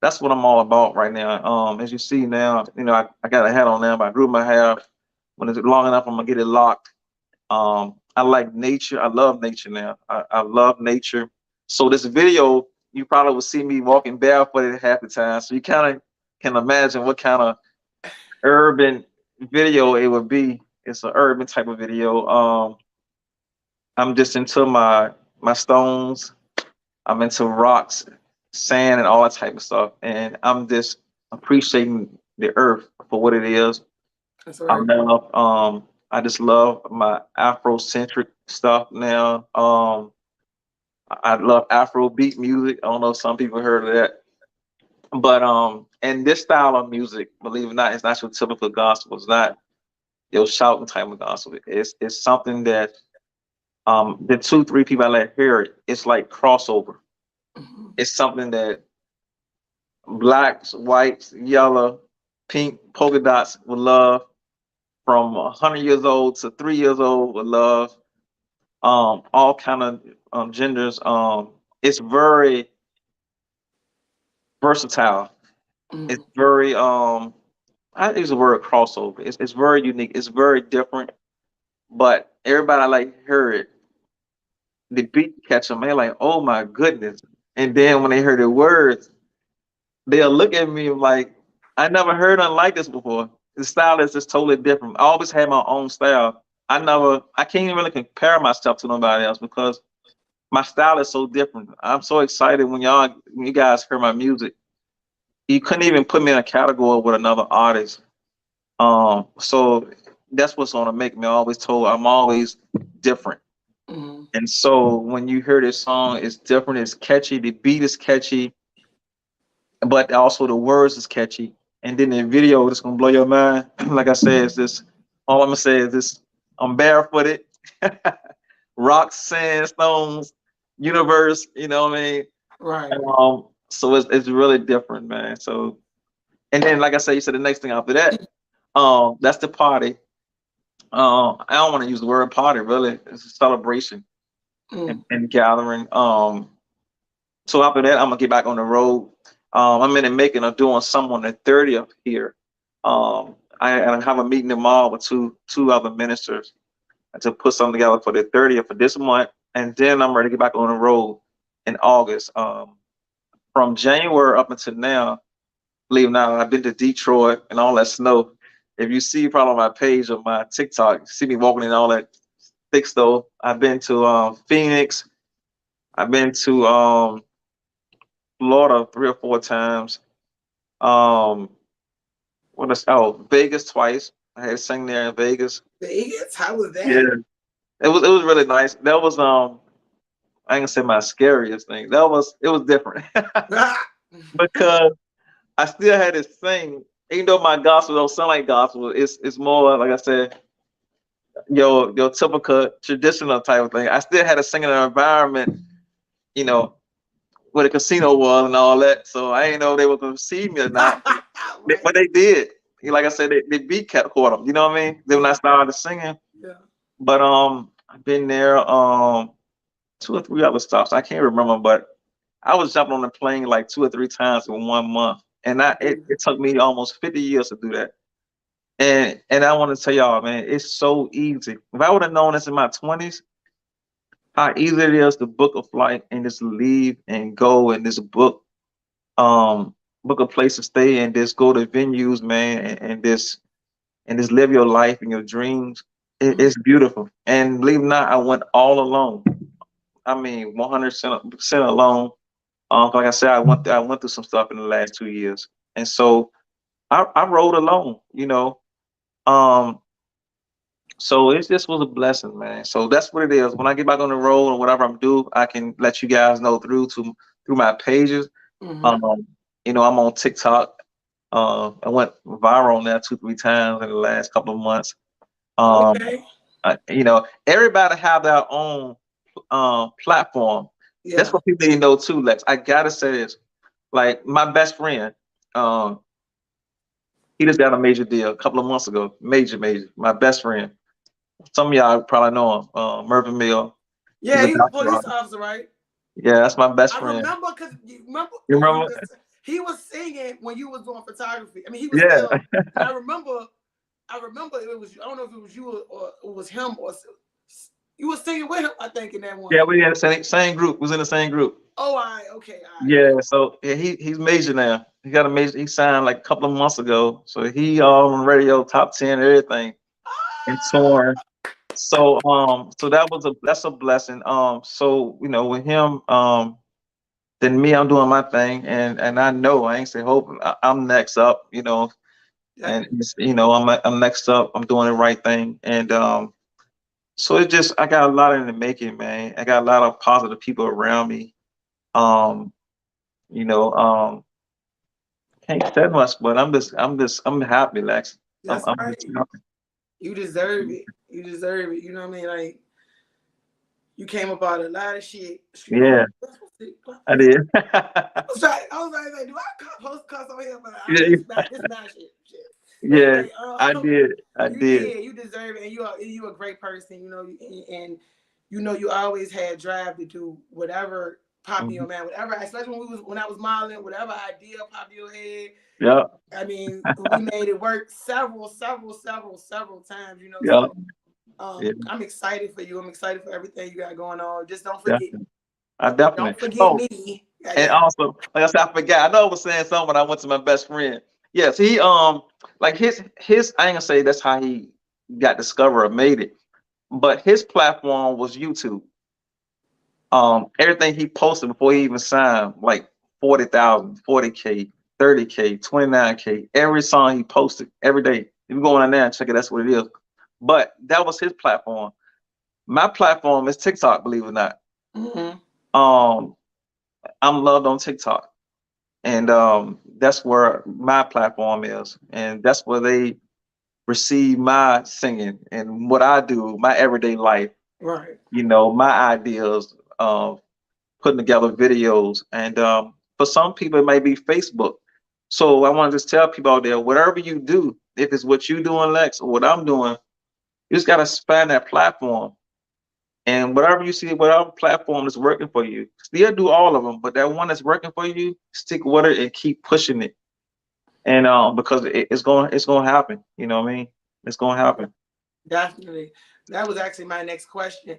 [SPEAKER 2] That's what I'm all about right now. As you see now, I got a hat on now, but I grew my hair. When it's long enough, I'm gonna get it locked. I like nature. I love nature now. I love nature. So this video, you probably will see me walking barefooted half the time. So you kind of can imagine what kind of urban video it would be. It's an urban type of video. I'm just into my stones. I'm into rocks, sand, and all that type of stuff. And I'm just appreciating the earth for what it is.
[SPEAKER 1] That's right.
[SPEAKER 2] I just love my Afrocentric stuff now. I love Afro beat music. I don't know if some people heard of that. But and this style of music, believe it or not, it's not your typical gospel. It's not your shouting type of gospel. It's something that the two, three people I let hear it, it's like crossover.
[SPEAKER 1] Mhm.
[SPEAKER 2] It's something that blacks, whites, yellow, pink, polka dots would love. From 100 years old to 3 years old would love. All kind of genders. It's very versatile. It's
[SPEAKER 1] Mhm.
[SPEAKER 2] very I use the word crossover. It's very unique. It's very different. But everybody like hear it. The beat catch them. They're like, oh my goodness. And then when they hear the words, they'll look at me like, I never heard nothing like this before. The style is just totally different. I always had my own style. I can't even really compare myself to nobody else because my style is so different. I'm so excited when you guys hear my music. You couldn't even put me in a category with another artist. So that's what's gonna make me always told I'm always different.
[SPEAKER 1] Mhm.
[SPEAKER 2] And so when you hear this song, it's different, it's catchy, the beat is catchy, but also the words is catchy. And then the video is gonna blow your mind. Like I said, it's this all I'm gonna say is this I'm barefooted, rocks, sand, stones, universe, you know what I mean?
[SPEAKER 1] Right.
[SPEAKER 2] So it's really different, man. So and then like I said, you said the next thing after that, that's the party. I don't want to use the word party, really. It's a celebration
[SPEAKER 1] Mm.
[SPEAKER 2] and gathering. So after that, I'm gonna get back on the road. I'm in the making of doing some on the 30th here. I have a meeting tomorrow with two other ministers, to put something together for the 30th of this month, and then I'm ready to get back on the road in August. From January up until now, believe it or not, I've been to Detroit and all that snow. If you see probably on my page of my TikTok, you see me walking in all that thick snow. I've been to Phoenix. I've been to Florida 3 or 4 times. Um, what is Vegas twice. I had to sing there in Vegas.
[SPEAKER 1] Vegas? How was
[SPEAKER 2] Yeah,
[SPEAKER 1] that?
[SPEAKER 2] it was really nice. That was I ain't gonna say my scariest thing. It was different because I still had to sing, even though my gospel don't sound like gospel. It's more like I said, your typical traditional type of thing. I still had to sing in an environment, you know, where the casino was and all that. So I ain't know if they were gonna see me or not.
[SPEAKER 1] Right.
[SPEAKER 2] But they did. Like I said, they beat kept caught them. You know what I mean? Then when I started singing,
[SPEAKER 1] Yeah.
[SPEAKER 2] but I've been there 2 or 3 other stops. I can't remember, but I was jumping on the plane like 2 or 3 times in 1 month, and it took me almost 50 years to do that. And I want to tell y'all, man, it's so easy. If I would have known this in my 20s, how easy it is to book a flight and just leave and go and just um book a place to stay and just go to venues, man, and just live your life and your dreams. It's beautiful. And believe it or not, I went all alone. I mean, 100% alone. Like I said, I went through some stuff in the last 2 years, and so I rode alone. Um, so it just was a blessing, man. So that's what it is. When I get back on the road or whatever I'm due, I can let you guys know through my pages.
[SPEAKER 1] Mm-hmm.
[SPEAKER 2] Um, I'm on TikTok. I went viral on there 2, 3 times in the last couple of months. Um,
[SPEAKER 1] Okay.
[SPEAKER 2] everybody have their own platform. That's
[SPEAKER 1] Yeah.
[SPEAKER 2] what people need to know too, Lex. I gotta say this. Like my best friend, um, he just got a major deal a couple of months ago. Major, major. My best friend. Some of y'all probably know him. Mervyn Mill. He's
[SPEAKER 1] Yeah,
[SPEAKER 2] a
[SPEAKER 1] he was a
[SPEAKER 2] doctor.
[SPEAKER 1] police officer, right?
[SPEAKER 2] Yeah, that's my best
[SPEAKER 1] I
[SPEAKER 2] friend.
[SPEAKER 1] remember because you remember
[SPEAKER 2] You remember?
[SPEAKER 1] he was singing when you was doing photography. I mean, he was
[SPEAKER 2] Yeah,
[SPEAKER 1] still, and I remember it was, I don't know if it was you or it was him, or you were singing with him. I think in that one.
[SPEAKER 2] yeah. We had the same group. Was in the same group.
[SPEAKER 1] Oh, I okay, all right, yeah.
[SPEAKER 2] Yeah. So yeah, he's major now. He got a major. He signed like a couple of months ago. So he on radio, top 10, everything, and touring. So that's a blessing. So with him, then me, I'm doing my thing, and I know I ain't say hope. I'm next up,
[SPEAKER 1] Yeah,
[SPEAKER 2] and I'm next up. I'm doing the right thing, and so it just I got a lot in the making, man. I got a lot of positive people around me. Um, you know, can't say much, but I'm happy, Lex.
[SPEAKER 1] that's
[SPEAKER 2] I'm just
[SPEAKER 1] right.
[SPEAKER 2] happy.
[SPEAKER 1] You deserve it. You deserve it. You know what I mean? Like you came up out of a lot of shit. Excuse me.
[SPEAKER 2] Yeah, I did.
[SPEAKER 1] I was like, do I post cuss on here? But
[SPEAKER 2] Yeah,
[SPEAKER 1] it's not shit.
[SPEAKER 2] yeah,
[SPEAKER 1] Anyway,
[SPEAKER 2] I did. I
[SPEAKER 1] you
[SPEAKER 2] did.
[SPEAKER 1] did. You deserve it, and you a great person. And you always had drive to do whatever popped in
[SPEAKER 2] Mhm.
[SPEAKER 1] your mind, whatever. Especially when I was modeling, whatever idea popped in your head.
[SPEAKER 2] Yeah,
[SPEAKER 1] I mean, we made it work several times.
[SPEAKER 2] yeah,
[SPEAKER 1] So
[SPEAKER 2] yeah,
[SPEAKER 1] I'm excited for you. I'm excited for everything you got going on. Just don't forget.
[SPEAKER 2] definitely. I definitely.
[SPEAKER 1] Don't forget
[SPEAKER 2] Oh,
[SPEAKER 1] me. Yeah,
[SPEAKER 2] and
[SPEAKER 1] yeah.
[SPEAKER 2] also, like I said, I forgot. I know I was saying something when I went to my best friend. Yes, he like his I ain't gonna say that's how he got discovered or made it, but his platform was YouTube. Everything he posted before he even signed, like 40,000, 40K, 30K, 29K, every song he posted every day. If you go on there and check it, that's what it is. But that was his platform. My platform is TikTok, believe it or not.
[SPEAKER 1] Mm-hmm.
[SPEAKER 2] Um, I'm loved on TikTok. And that's where my platform is. And that's where they receive my singing and what I do, my everyday life,
[SPEAKER 1] Right.
[SPEAKER 2] my ideas of putting together videos. And for some people, it might be Facebook. So I want to just tell people out there, whatever you do, if it's what you doing, Lex, or what I'm doing, you just got to span that platform. And whatever you see, whatever platform is working for you, still do all of them. But that one that's working for you, stick with it and keep pushing it. And because it's going to happen. You know what I mean? It's going to happen.
[SPEAKER 1] Definitely. That was actually my next question.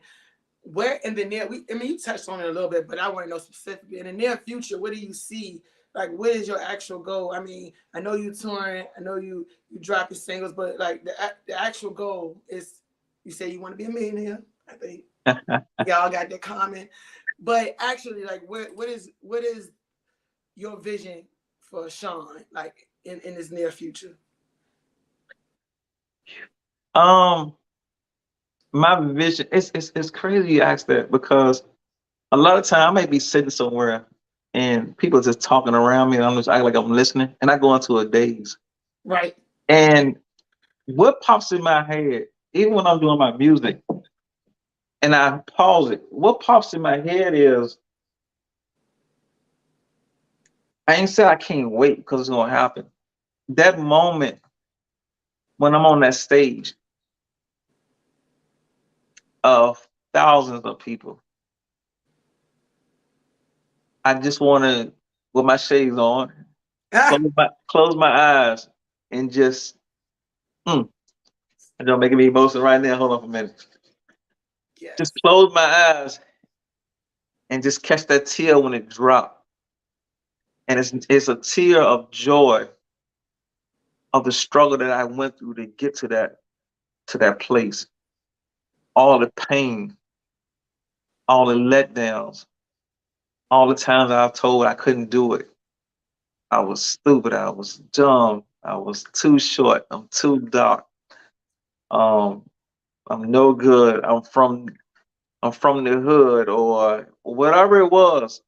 [SPEAKER 1] Where in the near, I mean, you touched on it a little bit, but I want to know specifically in the near future. What do you see? Like, what is your actual goal? I mean, I know you touring, I know you dropping singles, but like the actual goal is, you say you want to be a millionaire. I think y'all got that comment, but actually, like, what is your vision for Shawn, like in this near future?
[SPEAKER 2] Um, my vision, it's crazy you ask that because a lot of time I may be sitting somewhere and people just talking around me and I'm just acting like I'm listening and I go into a daze.
[SPEAKER 1] Right.
[SPEAKER 2] And what pops in my head, even when I'm doing my music and I pause it, what pops in my head is I ain't say I can't wait because it's gonna happen. That moment when I'm on that stage of thousands of people, I just wanna, with my shades on,
[SPEAKER 1] Ah,
[SPEAKER 2] close my eyes and just mm, you're making me emotional right now. Hold on for a minute. Just
[SPEAKER 1] yes.
[SPEAKER 2] close my eyes and just catch that tear when it drops. And it's a tear of joy of the struggle that I went through to get to that place. All the pain, all the letdowns, all the times I've told I couldn't do it. I was stupid. I was dumb. I was too short. I'm too dark. Um, I'm no good. I'm from the hood or whatever it was.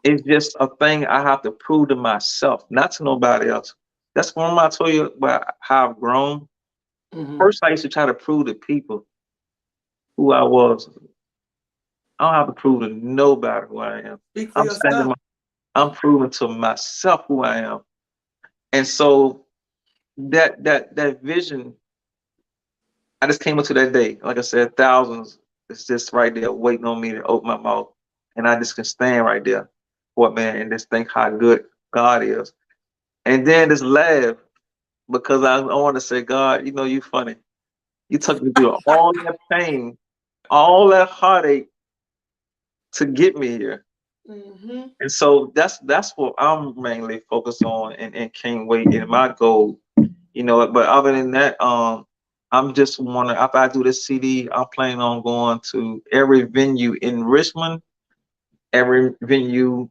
[SPEAKER 2] It's just a thing I have to prove to myself, not to nobody else. That's when I told you about how I've grown.
[SPEAKER 1] Hmm.
[SPEAKER 2] First, I used to try to prove to people who I was. I don't have to prove to nobody who I am.
[SPEAKER 1] Speak for
[SPEAKER 2] I'm standing,
[SPEAKER 1] yourself.
[SPEAKER 2] I'm proving to myself who I am. And so that vision, I just came up to that day. Like I said, thousands is just right there waiting on me to open my mouth. And I just can stand right there for it, man, and just think how good God is. And then just laugh because I want to say, God, you know, you funny. You took me through all that pain, all that heartache to get me here.
[SPEAKER 1] Hmm.
[SPEAKER 2] And so that's what I'm mainly focused on and can't wait in my goal, you know. But other than that, I'm just wondering after I do this CD, I'm planning on going to every venue in Richmond, every venue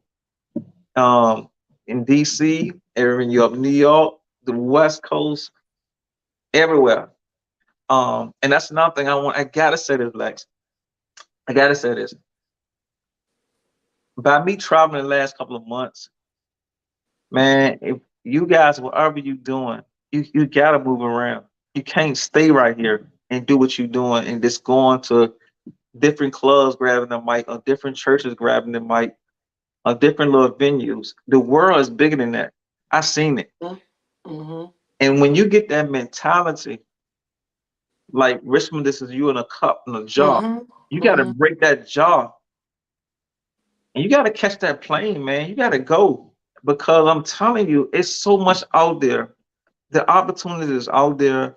[SPEAKER 2] in DC, every venue up New York, the West Coast, everywhere. And that's another thing I gotta say this, Lex. I gotta say this. By me traveling the last couple of months, man, if you guys, whatever you doing, you gotta move around. You can't stay right here and do what you're doing and just going to different clubs grabbing the mic or different churches grabbing the mic or different little venues. The world is bigger than that. I seen it.
[SPEAKER 1] Hmm.
[SPEAKER 2] And when you get that mentality, like Richmond, this is you in a cup in a jar.
[SPEAKER 1] Hmm.
[SPEAKER 2] You gotta
[SPEAKER 1] Hmm.
[SPEAKER 2] break that jar and you gotta catch that plane, man. You gotta go because I'm telling you, it's so much out there. The opportunity is out there.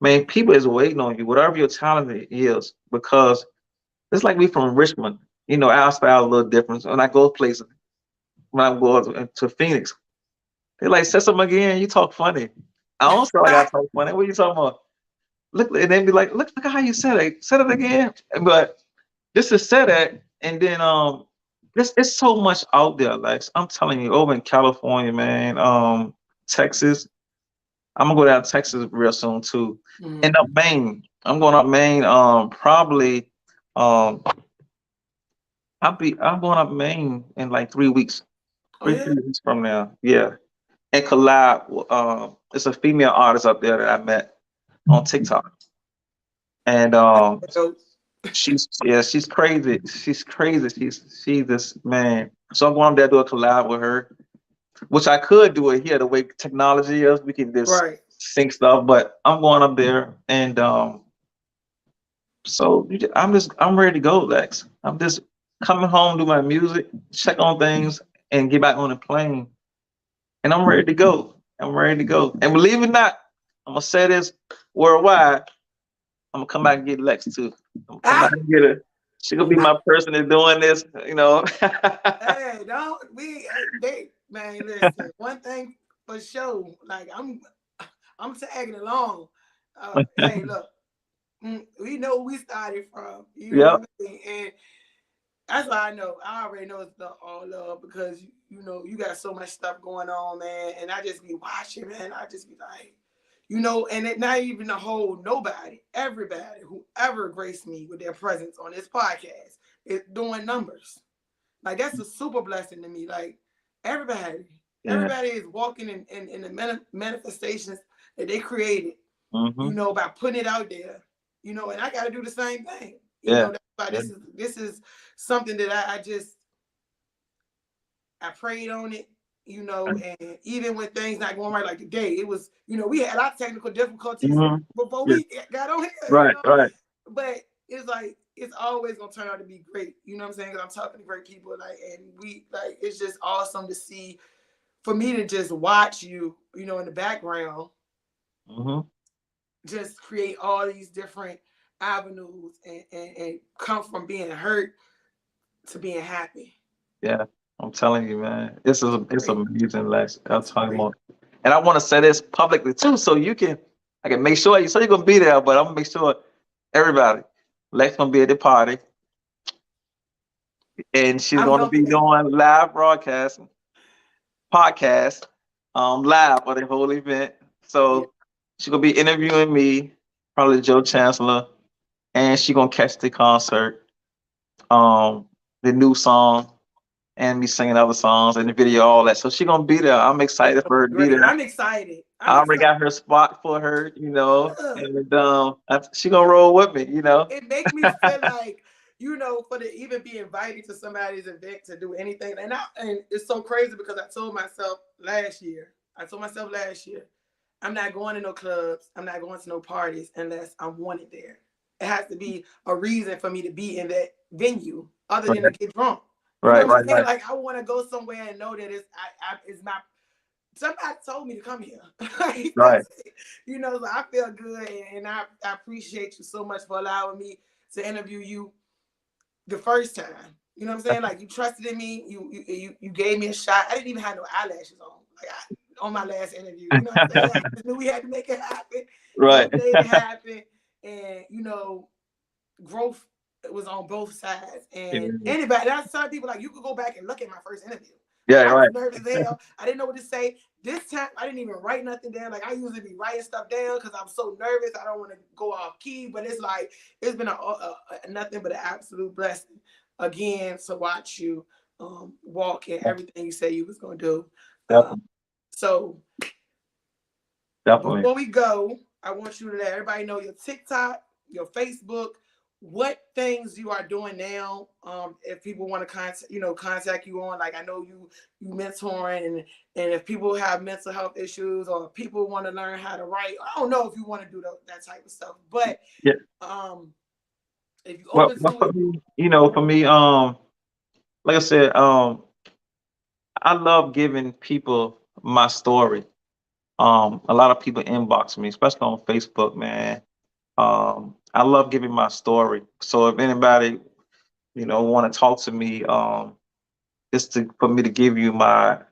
[SPEAKER 2] Man, people is waiting on you, whatever your talent is, because it's like we from Richmond. You know, our style a little different. When I go places, when I go to Phoenix, they like, say something again, you talk funny. I don't feel like I talk funny. What are you talking about? Look, and they be like, look at how you said it. Said it again. But just to say that, and then it's so much out there, Lex. I'm telling you, over in California, man, Texas. I'm gonna go down to Texas real soon too. And
[SPEAKER 1] Hmm.
[SPEAKER 2] up Maine. I'm going up Maine. Probably. I'm going up Maine in like 3 weeks.
[SPEAKER 1] Oh
[SPEAKER 2] Three,
[SPEAKER 1] yeah.
[SPEAKER 2] 3 weeks from now. Yeah. And collab. It's a female artist up there that I met on TikTok, and
[SPEAKER 1] So,
[SPEAKER 2] she's crazy. She's crazy. She's this man. So I'm going up there to do a collab with her, which I could do it here the way technology is. We can just
[SPEAKER 1] right.
[SPEAKER 2] sync stuff, but I'm going up there and so I'm ready to go, Lex. I'm just coming home, do my music, check on things, and get back on the plane. And I'm ready to go. I'm ready to go. And believe it or not, I'm gonna say this worldwide. I'm gonna come back and get Lex too. I'm gonna come back
[SPEAKER 1] Ah,
[SPEAKER 2] and get her. She gonna be my person that's doing this, you know.
[SPEAKER 1] hey, don't we? They man, listen. One thing for sure, like I'm tagging along. Hey, look, we know where we started from. You know
[SPEAKER 2] Yep.
[SPEAKER 1] what I mean? And that's why I know. I already know it's the all love because you know you got so much stuff going on, man. And I just be watching, man. I just be like, and it not even a whole nobody, everybody, whoever graced me with their presence on this podcast is doing numbers. Like that's a super blessing to me. Like everybody,
[SPEAKER 2] Yeah.
[SPEAKER 1] everybody is walking in the manifestations that they created.
[SPEAKER 2] Hmm.
[SPEAKER 1] By putting it out there. And I got to do the same thing.
[SPEAKER 2] Yeah.
[SPEAKER 1] That's why
[SPEAKER 2] Yeah.
[SPEAKER 1] this is something that I prayed on it. And even when things not going right, like today, it was. We had a lot of technical difficulties
[SPEAKER 2] Hmm.
[SPEAKER 1] before
[SPEAKER 2] Yeah.
[SPEAKER 1] we got on here.
[SPEAKER 2] Right. Right.
[SPEAKER 1] But it's like it's always gonna turn out to be great. You know what I'm saying? Because I'm talking to great people, and we it's just awesome to see for me to just watch you, in the background,
[SPEAKER 2] Hmm.
[SPEAKER 1] just create all these different avenues and come from being hurt to being happy.
[SPEAKER 2] Yeah. I'm telling you, man, it's
[SPEAKER 1] Great.
[SPEAKER 2] amazing, Lex. I'm
[SPEAKER 1] It's
[SPEAKER 2] talking
[SPEAKER 1] great.
[SPEAKER 2] about, and I want to say this publicly too, so I can make sure you. So you're gonna be there, but I'm gonna make sure everybody, Lex gonna be at the party, and she's
[SPEAKER 1] I'm
[SPEAKER 2] gonna
[SPEAKER 1] gonna
[SPEAKER 2] be
[SPEAKER 1] be there.
[SPEAKER 2] doing live broadcast, podcast, live for the whole event.
[SPEAKER 1] Yeah.
[SPEAKER 2] So she's gonna be interviewing me, probably Joe Chancellor, and she gonna catch the concert, um, the new song, and me singing other songs and the video, all that. So she gonna be there. I'm
[SPEAKER 1] It's
[SPEAKER 2] excited
[SPEAKER 1] gonna
[SPEAKER 2] for her
[SPEAKER 1] be
[SPEAKER 2] to be
[SPEAKER 1] great.
[SPEAKER 2] there.
[SPEAKER 1] I'm excited. I'm
[SPEAKER 2] I already
[SPEAKER 1] excited.
[SPEAKER 2] got her spot for her,
[SPEAKER 1] Good.
[SPEAKER 2] and she gonna roll with me.
[SPEAKER 1] It make me feel like for the even be invited to somebody's event to do anything, and it's so crazy because I told myself last year. I'm not going to no clubs. I'm not going to no parties unless I'm wanted there. It has to be a reason for me to be in that venue other than to
[SPEAKER 2] Right,
[SPEAKER 1] get drunk. You know
[SPEAKER 2] right,
[SPEAKER 1] what I'm
[SPEAKER 2] right,
[SPEAKER 1] saying?
[SPEAKER 2] right,
[SPEAKER 1] Like I want to go somewhere and know that it's my somebody told me to come here. Like
[SPEAKER 2] right.
[SPEAKER 1] that's it. So I feel good and I appreciate you so much for allowing me to interview you the first time. You know what I'm saying? Like you trusted in me. You gave me a shot. I didn't even have no eyelashes on. On my last interview. You know what I'm saying? I just knew we had to make it happen. And
[SPEAKER 2] Right.
[SPEAKER 1] we made it happen. And growth was on both sides. And
[SPEAKER 2] Yeah,
[SPEAKER 1] anybody, that's some people like you could go back and look at my first interview.
[SPEAKER 2] yeah,
[SPEAKER 1] I was
[SPEAKER 2] right.
[SPEAKER 1] nervous as hell. I didn't know what to say. This time I didn't even write nothing down. Like I usually be writing stuff down because I'm so nervous. I don't want to go off key. But it's like it's been a nothing but an absolute blessing again to watch you walk in everything you say you was gonna do. Uh,
[SPEAKER 2] Definitely,
[SPEAKER 1] so
[SPEAKER 2] definitely.
[SPEAKER 1] before we go, I want you to let everybody know your TikTok, your Facebook, what things you are doing now. If people want to contact you on, like I know you mentoring, and if people have mental health issues or people want to learn how to write, I don't know if you want to do that type of stuff, but
[SPEAKER 2] Yeah.
[SPEAKER 1] um, if you
[SPEAKER 2] Well,
[SPEAKER 1] open
[SPEAKER 2] well,
[SPEAKER 1] to
[SPEAKER 2] for
[SPEAKER 1] it,
[SPEAKER 2] me, like I said, I love giving people my story. A lot of people inbox me, especially on Facebook, man. I love giving my story. So if anybody, want to talk to me, just for me to give you not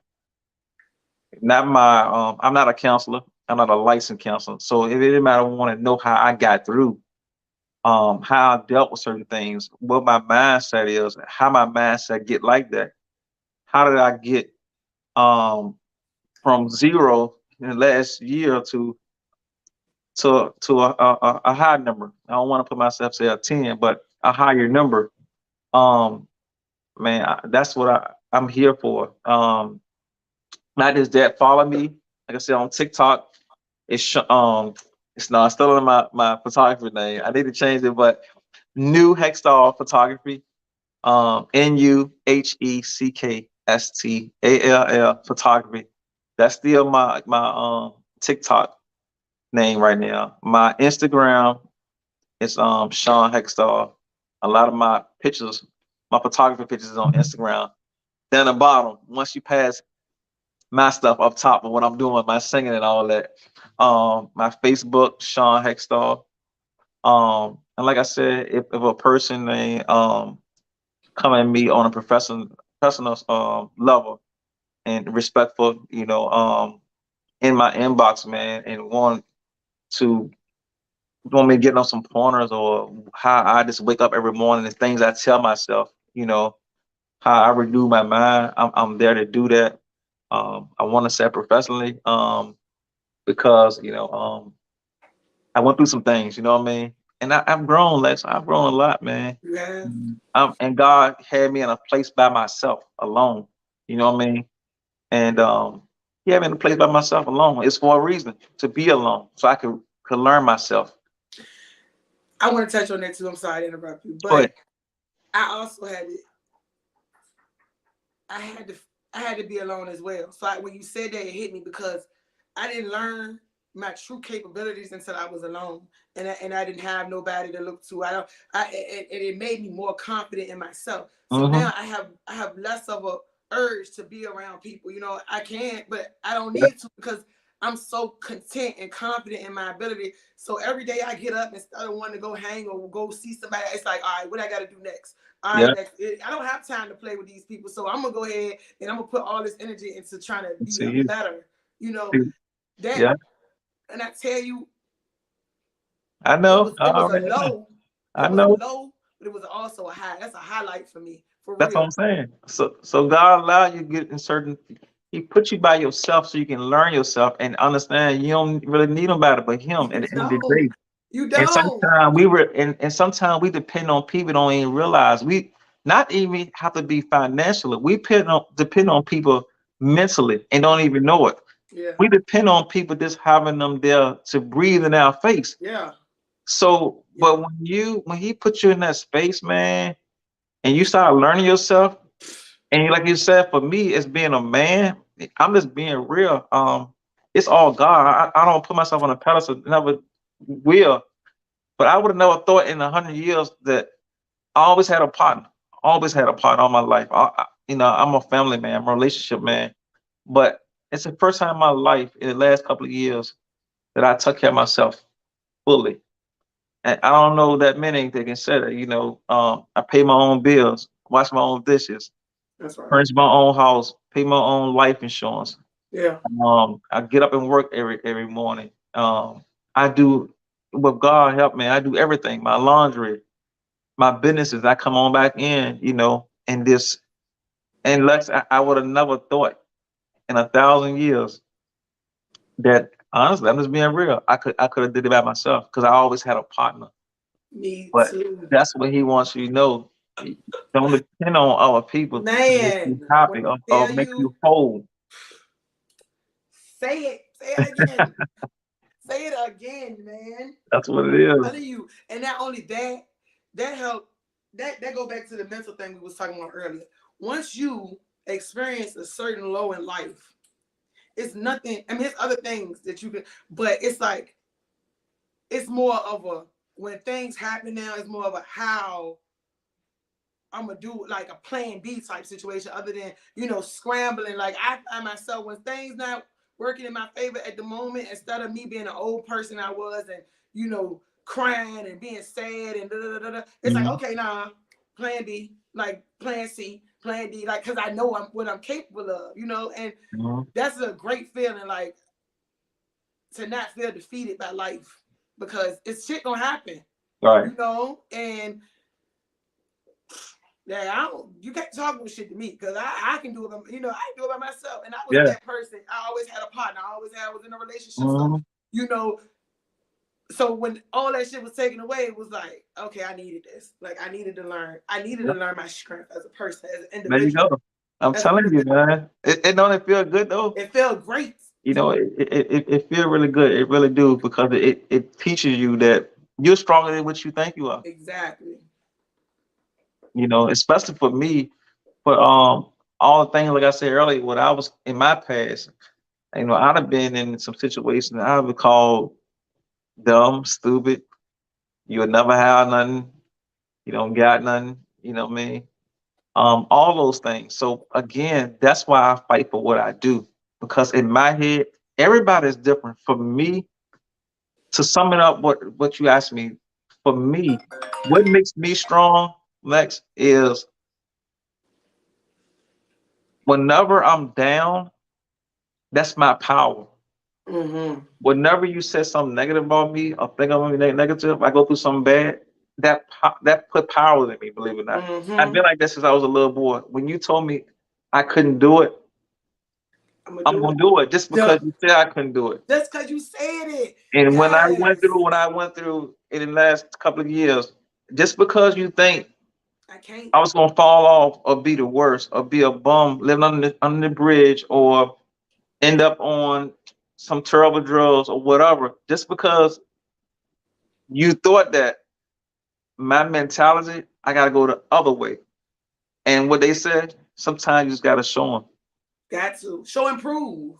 [SPEAKER 2] my, I'm not a counselor. I'm not a licensed counselor. So if anybody want to know how I got through, how I dealt with certain things, what my mindset is, how my mindset get like that, how did I get, um, from zero in the last year to a high number. I don't want to put myself say a 10, but a higher number. Um, Man, that's what I'm here for. Not just that, follow me. Like I said on TikTok, it's not still in my photography name. I need to change it, but New Heckstall Photography. Nuheckstall Photography. That's still my TikTok name right now. My Instagram is Shawn Heckstall. A lot of my pictures, my photography pictures is on Instagram. Then the bottom, once you pass my stuff up top of what I'm doing, my singing and all that. My Facebook, Shawn Heckstall. And like I said, if a person they come at me on a professional level and respectful, in my inbox, man, and to want me to get on some pointers or how I just wake up every morning and things I tell myself, how I renew my mind. I'm there to do that. I want to say it professionally, because I went through some things, you know what I mean? And I've grown, Lex. I've grown a lot, man.
[SPEAKER 1] You have.
[SPEAKER 2] And God had me in a place by myself, alone. You know what I mean? And He had me in a place by myself, alone. It's for a reason, to be alone, so I could learn myself.
[SPEAKER 1] I want to touch on that too. I'm sorry to interrupt you,
[SPEAKER 2] Go ahead.
[SPEAKER 1] but I also had to. I had to. I had to be alone as well. So when you said that, it hit me because I didn't learn my true capabilities until I was alone, and I didn't have nobody to look to. I don't. And it made me more confident in myself. So
[SPEAKER 2] Mm-hmm.
[SPEAKER 1] now I have less of a urge to be around people. You know, I can, but I don't
[SPEAKER 2] Yeah.
[SPEAKER 1] need to because I'm so content and confident in my ability. So every day I get up instead of wanting to go hang or go see somebody, it's like, all right, what I got to do next? All right,
[SPEAKER 2] Yeah.
[SPEAKER 1] next. I don't have time to play with these people, so I'm gonna go ahead and I'm gonna put all this energy into trying to be
[SPEAKER 2] See
[SPEAKER 1] a
[SPEAKER 2] you.
[SPEAKER 1] better. You know
[SPEAKER 2] See-
[SPEAKER 1] that,
[SPEAKER 2] Yeah.
[SPEAKER 1] and I tell you,
[SPEAKER 2] I know. I
[SPEAKER 1] it was a
[SPEAKER 2] already know.
[SPEAKER 1] low,
[SPEAKER 2] I
[SPEAKER 1] it was a
[SPEAKER 2] know.
[SPEAKER 1] low, but it was also a high. That's a highlight for me, for
[SPEAKER 2] That's what
[SPEAKER 1] real.
[SPEAKER 2] I'm saying. So God allowed you to get in certain. He put you by yourself so you can learn yourself and understand you don't really need nobody but Him at
[SPEAKER 1] You
[SPEAKER 2] the end of the
[SPEAKER 1] don't,
[SPEAKER 2] day.
[SPEAKER 1] you
[SPEAKER 2] And
[SPEAKER 1] don't.
[SPEAKER 2] sometimes we depend on people, don't even realize we not even have to be financially. We depend on people mentally and don't even know it.
[SPEAKER 1] Yeah,
[SPEAKER 2] We depend on people just having them there to breathe in our face.
[SPEAKER 1] yeah,
[SPEAKER 2] So,
[SPEAKER 1] yeah.
[SPEAKER 2] but when he put you in that space, man, and you start learning yourself, and like you said, for me, it's being a man. I'm just being real. It's all God. I don't put myself on a pedestal. Never will. But I would have never thought in 100 years that I always had a partner. Always had a partner all my life. I'm a family man. I'm a relationship man. But it's the first time in my life in the last couple of years that I took care of myself fully. And I don't know that many that can say that. I pay my own bills, wash my own dishes,
[SPEAKER 1] That's right.
[SPEAKER 2] furnish my own house, pay my own life insurance.
[SPEAKER 1] Yeah,
[SPEAKER 2] I get up and work every morning. I do, with God help me, I do everything. My laundry, my businesses. I come on back in, and this, and Lex, I would have never thought in 1,000 years that, honestly, I'm just being real. I could have did it by myself because I always had a partner.
[SPEAKER 1] me
[SPEAKER 2] But
[SPEAKER 1] too.
[SPEAKER 2] that's what he wants you to know. Don't depend on other people to make you
[SPEAKER 1] Man, when
[SPEAKER 2] happy,
[SPEAKER 1] I
[SPEAKER 2] or
[SPEAKER 1] tell
[SPEAKER 2] make you
[SPEAKER 1] you,
[SPEAKER 2] whole.
[SPEAKER 1] say it again. Say it again, man.
[SPEAKER 2] That's what it
[SPEAKER 1] I'm
[SPEAKER 2] is.
[SPEAKER 1] telling you. And not only that, that helped. That go back to the mental thing we was talking about earlier. Once you experience a certain low in life, it's nothing. I mean, it's other things that you can, but it's like it's more of a when things happen now. It's more of a how I'm gonna do like a plan B type situation, other than scrambling. Like I find myself when things not working in my favor at the moment, instead of me being an old person I was and crying and being sad and da da da da. It's like
[SPEAKER 2] Mhm.
[SPEAKER 1] okay, nah, plan B, like plan C, plan D, like because I know what I'm capable of, and
[SPEAKER 2] Mhm.
[SPEAKER 1] that's a great feeling, like to not feel defeated by life because it's shit gonna happen,
[SPEAKER 2] Right.
[SPEAKER 1] and yeah, I don't. You can't talk with shit to me because I can do it. I can do it by myself. And I was
[SPEAKER 2] Yeah.
[SPEAKER 1] that person. I always had a partner. I was in a relationship. So
[SPEAKER 2] Mhm.
[SPEAKER 1] you know, so when all that shit was taken away, it was like, okay, I needed this. Like I needed to learn. I needed to
[SPEAKER 2] Yep.
[SPEAKER 1] learn my strength as a person, as an
[SPEAKER 2] There you
[SPEAKER 1] individual,
[SPEAKER 2] go. I'm
[SPEAKER 1] as an
[SPEAKER 2] telling you,
[SPEAKER 1] individual.
[SPEAKER 2] man. It don't feel good though.
[SPEAKER 1] It felt great.
[SPEAKER 2] It feel really good. It really do because it teaches you that you're stronger than what you think you are.
[SPEAKER 1] Exactly.
[SPEAKER 2] Especially for me, for all the things like I said earlier, when I was in my past, I'd have been in some situations I would call dumb, stupid. You'll never have nothing. You don't got nothing. You know what I mean? All those things. So again, that's why I fight for what I do, because in my head, everybody is different. For me, to sum it up, what you asked me, for me, what makes me strong, Lex, is whenever I'm down, that's my power.
[SPEAKER 1] Mm-hmm.
[SPEAKER 2] Whenever you said something negative about me or think of me negative, I go through something bad, that put power in me, believe it or not. I've
[SPEAKER 1] Mm-hmm.
[SPEAKER 2] been like this since I was a little boy. When you told me I couldn't do it,
[SPEAKER 1] I'm gonna
[SPEAKER 2] I'm
[SPEAKER 1] do
[SPEAKER 2] gonna
[SPEAKER 1] it.
[SPEAKER 2] do it just
[SPEAKER 1] Duh.
[SPEAKER 2] because you said I couldn't do it.
[SPEAKER 1] Just because you said it.
[SPEAKER 2] And when I went
[SPEAKER 1] Yes.
[SPEAKER 2] through what I went through in the last couple of years, just because you think
[SPEAKER 1] I can't.
[SPEAKER 2] I was gonna fall off or be the worst or be a bum living under the bridge or end up on some terrible drugs or whatever, just because you thought that, my mentality, I gotta go the other way. And what they said, sometimes you just gotta show them
[SPEAKER 1] Got to show and prove.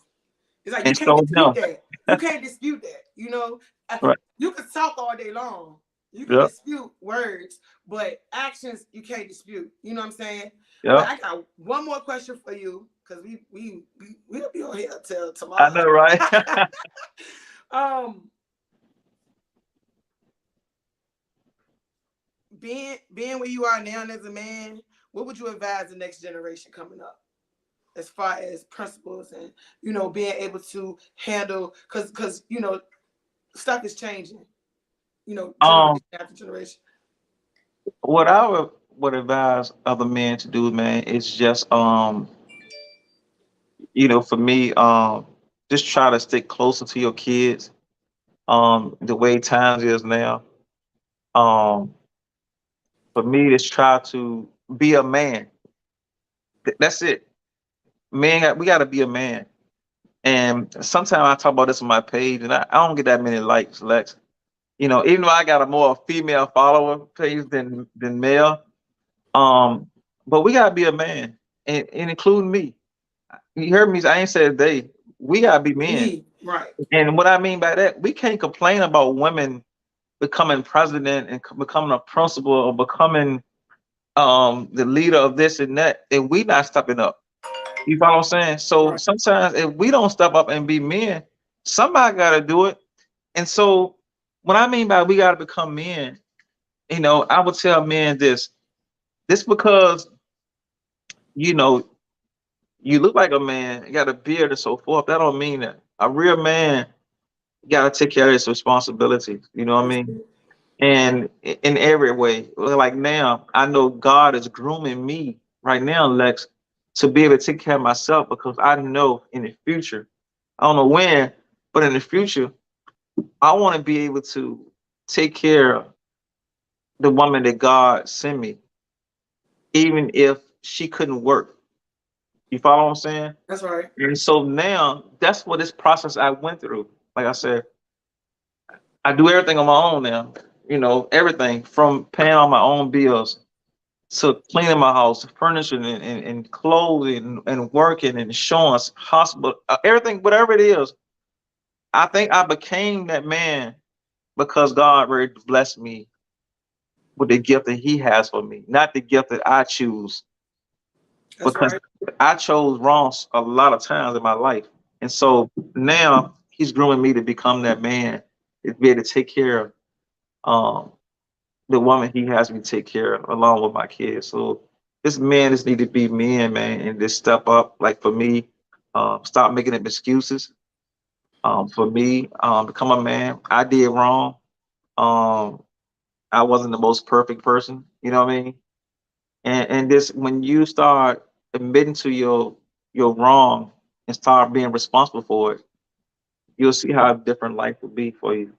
[SPEAKER 1] It's like you
[SPEAKER 2] and
[SPEAKER 1] can't
[SPEAKER 2] show
[SPEAKER 1] dispute
[SPEAKER 2] them.
[SPEAKER 1] that. You can't dispute that. You know,
[SPEAKER 2] Right.
[SPEAKER 1] you can talk all day long. You can
[SPEAKER 2] Yep.
[SPEAKER 1] dispute words, but actions you can't dispute. You know what I'm saying? But
[SPEAKER 2] Yep.
[SPEAKER 1] I got one more question for you because we'll be on here till
[SPEAKER 2] I
[SPEAKER 1] tomorrow.
[SPEAKER 2] know, right?
[SPEAKER 1] um, being where you are now as a man, what would you advise the next generation coming up as far as principles and being able to handle because stuff is changing, generation
[SPEAKER 2] um,
[SPEAKER 1] after generation.
[SPEAKER 2] what I would advise other men to do, man, is just for me, just try to stick closer to your kids. The way times is now. Um, for me, just try to be a man. That's it. We got to be a man. And sometimes I talk about this on my page, and I don't get that many likes, Lex. Even though I got a more female follower page than male, um, but we gotta be a man, and including me. You heard me. I ain't said they. We gotta be men.
[SPEAKER 1] Me, right.
[SPEAKER 2] And what I mean by that, we can't complain about women becoming president and becoming a principal or becoming the leader of this and that, and we not stepping up. You follow what I'm saying? So
[SPEAKER 1] Right.
[SPEAKER 2] sometimes if we don't step up and be men, somebody gotta do it. And so what I mean by we gotta become men, I would tell men this. This because, you know, you look like a man, you got a beard and so forth. That don't mean that. A real man gotta take care of his responsibilities. You know what I
[SPEAKER 1] That's
[SPEAKER 2] mean?
[SPEAKER 1] it.
[SPEAKER 2] And in every way, like now, I know God is grooming me right now, Lex, to be able to take care of myself because I know in the future, I don't know when, but in the future, I want to be able to take care of the woman that God sent me, even if she couldn't work. You follow what I'm saying?
[SPEAKER 1] That's right.
[SPEAKER 2] And so now that's what this process I went through. Like I said, I do everything on my own now. Everything from paying all my own bills to cleaning my house, furnishing and clothing and working and insurance, hospital, everything, whatever it is. I think I became that man because God really blessed me with the gift that He has for me, not the gift that I choose.
[SPEAKER 1] That's
[SPEAKER 2] Because
[SPEAKER 1] right.
[SPEAKER 2] I chose wrong a lot of times in my life, and so now He's grooming me to become that man, to be able to take care of um, the woman He has me take care of, along with my kids. So this man just need to be men, man, and just step up. Like for me, stop making up excuses. For me, become a man. I did wrong. Um, I wasn't the most perfect person. You know what I mean? And this when you start admitting to your wrong and start being responsible for it, you'll see how different life will be for you.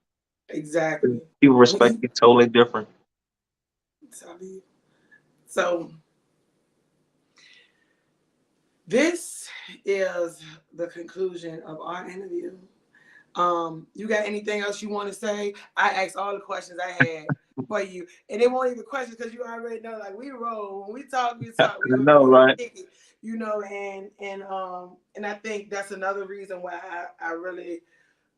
[SPEAKER 1] Exactly.
[SPEAKER 2] People respect you totally different.
[SPEAKER 1] So this is the conclusion of our interview. You got anything else you want to say? I asked all the questions I had for you, and it won't even questions because you already know. Like we roll when we talk, we
[SPEAKER 2] I
[SPEAKER 1] talk. We gonna
[SPEAKER 2] know, right?
[SPEAKER 1] kick it, and I think that's another reason why I really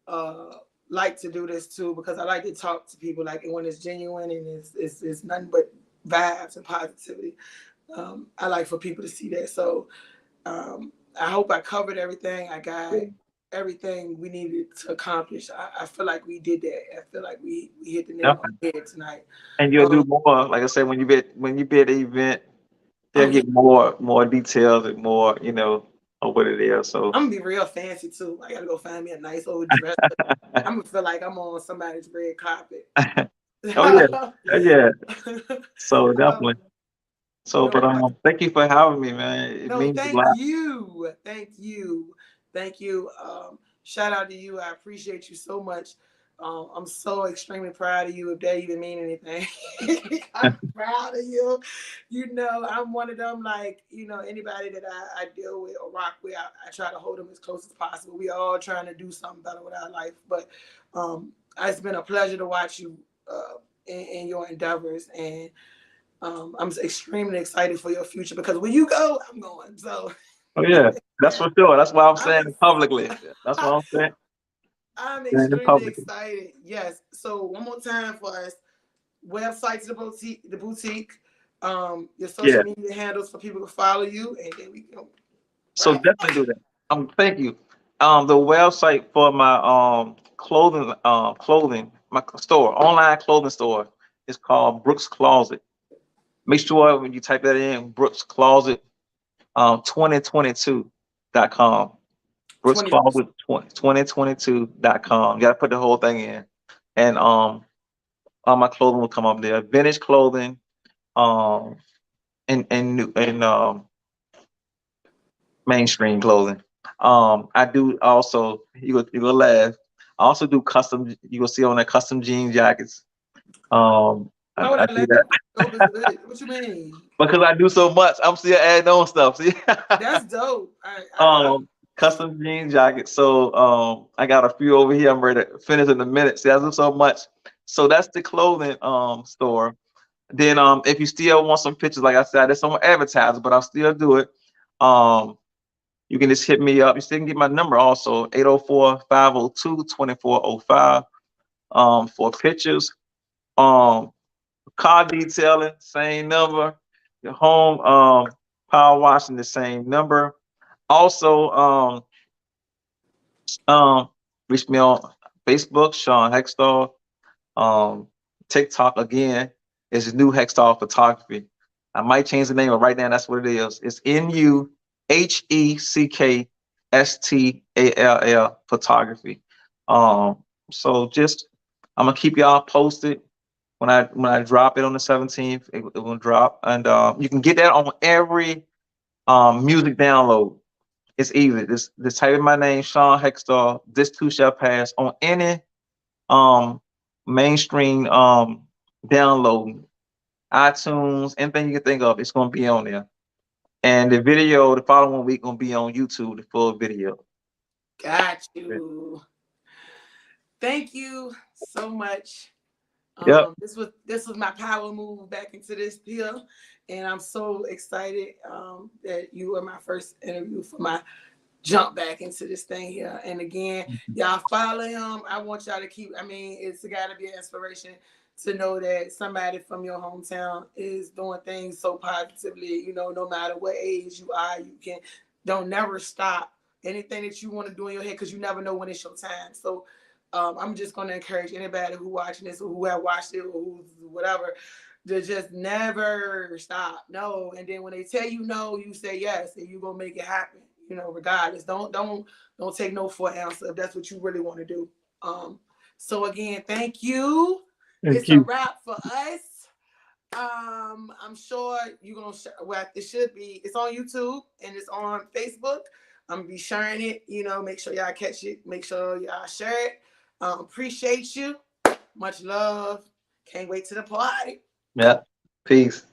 [SPEAKER 1] uh like to do this too because I like to talk to people like when it's genuine and it's nothing but vibes and positivity. I like for people to see that. So I hope I covered everything. I got everything we needed to accomplish. I feel like we did that. I feel like we hit the nail on
[SPEAKER 2] Definitely.
[SPEAKER 1] the head tonight.
[SPEAKER 2] And you'll
[SPEAKER 1] Um,
[SPEAKER 2] do more. Like I said, when you be at the event, they'll
[SPEAKER 1] I'm
[SPEAKER 2] get more details and more, of what it is. So
[SPEAKER 1] gonna be real fancy too. I gotta go find me a nice old dress. I'm gonna feel like I'm on somebody's red carpet.
[SPEAKER 2] oh yeah. Oh, yeah. So
[SPEAKER 1] um,
[SPEAKER 2] definitely. So, but
[SPEAKER 1] no, but
[SPEAKER 2] thank you for having me, man. It
[SPEAKER 1] no,
[SPEAKER 2] means a
[SPEAKER 1] thank
[SPEAKER 2] lot.
[SPEAKER 1] you. Thank you. Thank you. Shout out to you. I appreciate you so much. I'm so extremely proud of you, if that even mean anything. I'm proud of you. You know, I'm one of them, like, anybody that I deal with or rock with, I try to hold them as close as possible. We all trying to do something better with our life. But it's been a pleasure to watch you in your endeavors. And I'm extremely excited for your future because when you go, I'm going. So
[SPEAKER 2] Oh yeah, that's for sure. That's why I'm
[SPEAKER 1] I'm
[SPEAKER 2] saying it publicly. That's what I'm saying.
[SPEAKER 1] I'm
[SPEAKER 2] Saying it
[SPEAKER 1] extremely
[SPEAKER 2] publicly.
[SPEAKER 1] excited. Yes. So one more time for us, websites, the boutique, your social
[SPEAKER 2] Yeah.
[SPEAKER 1] media handles for people to follow you, and then we can
[SPEAKER 2] So
[SPEAKER 1] wrap.
[SPEAKER 2] definitely do that. Thank you. The website for my clothing, my store, online clothing store is called Brooks Closet. Make sure when you type that in, Brooks Closet 2022.com. Brooks
[SPEAKER 1] 20.
[SPEAKER 2] Closet 2022.com. You gotta put the whole thing in. And all my clothing will come up there. Vintage clothing, um, and new and mainstream clothing. I do also, you will laugh. I also do custom. You will see on the custom jean jackets.
[SPEAKER 1] Why would
[SPEAKER 2] I
[SPEAKER 1] I
[SPEAKER 2] do
[SPEAKER 1] laugh?
[SPEAKER 2] that
[SPEAKER 1] Dope is good. What you mean?
[SPEAKER 2] because I do so much. I'm still adding on stuff. See,
[SPEAKER 1] That's dope. I
[SPEAKER 2] um, custom jean jackets. So I got a few over here. I'm ready to finish in a minute. See, I do so much. So that's the clothing store. Then if you still want some pictures, like I said, there's some advertising, but I'll still do it. Um, You can just hit me up. You still can get my number also, 804-502-2405, for pictures. Car detailing, same number. Your home power washing, the same number. Also, um, reach me on Facebook, Shawn Heckstall. Um, TikTok again is New Heckstall Photography. I might change the name, but right now that's what it is. It's NUHECKSTALL Photography. So just I'm gonna keep y'all posted when I drop it on the 17th. It will drop, and you can get that on every music download. It's easy. Just type in my name, Shawn Heckstall. This too shall pass on any um mainstream downloading, iTunes, anything you can think of, it's gonna be on there. And the video the following week gonna be on YouTube, the full video.
[SPEAKER 1] got you. Thank you so much.
[SPEAKER 2] Yep.
[SPEAKER 1] This was my power move back into this deal, and I'm so excited that you were my first interview for my jump back into this thing here. And again, y'all follow him. I want y'all to keep. I mean, it's got to be an inspiration to know that somebody from your hometown is doing things so positively. No matter what age you are, you can don't never stop anything that you want to do in your head because you never know when it's your time. So I'm just going to encourage anybody who watching this or who have watched it or who's whatever to just never stop. No, and then when they tell you no, you say yes, and you're gonna make it happen. Regardless. Don't take no for an answer if that's what you really want to do. So again, thank you.
[SPEAKER 2] Thank
[SPEAKER 1] It's a
[SPEAKER 2] you.
[SPEAKER 1] wrap for us. I'm sure you're gonna. Well, it should be. It's on YouTube and it's on Facebook. I'm gonna be sharing it. Make sure y'all catch it. Make sure y'all share it. Appreciate you. Much love. Can't wait to the party.
[SPEAKER 2] Yeah. Peace.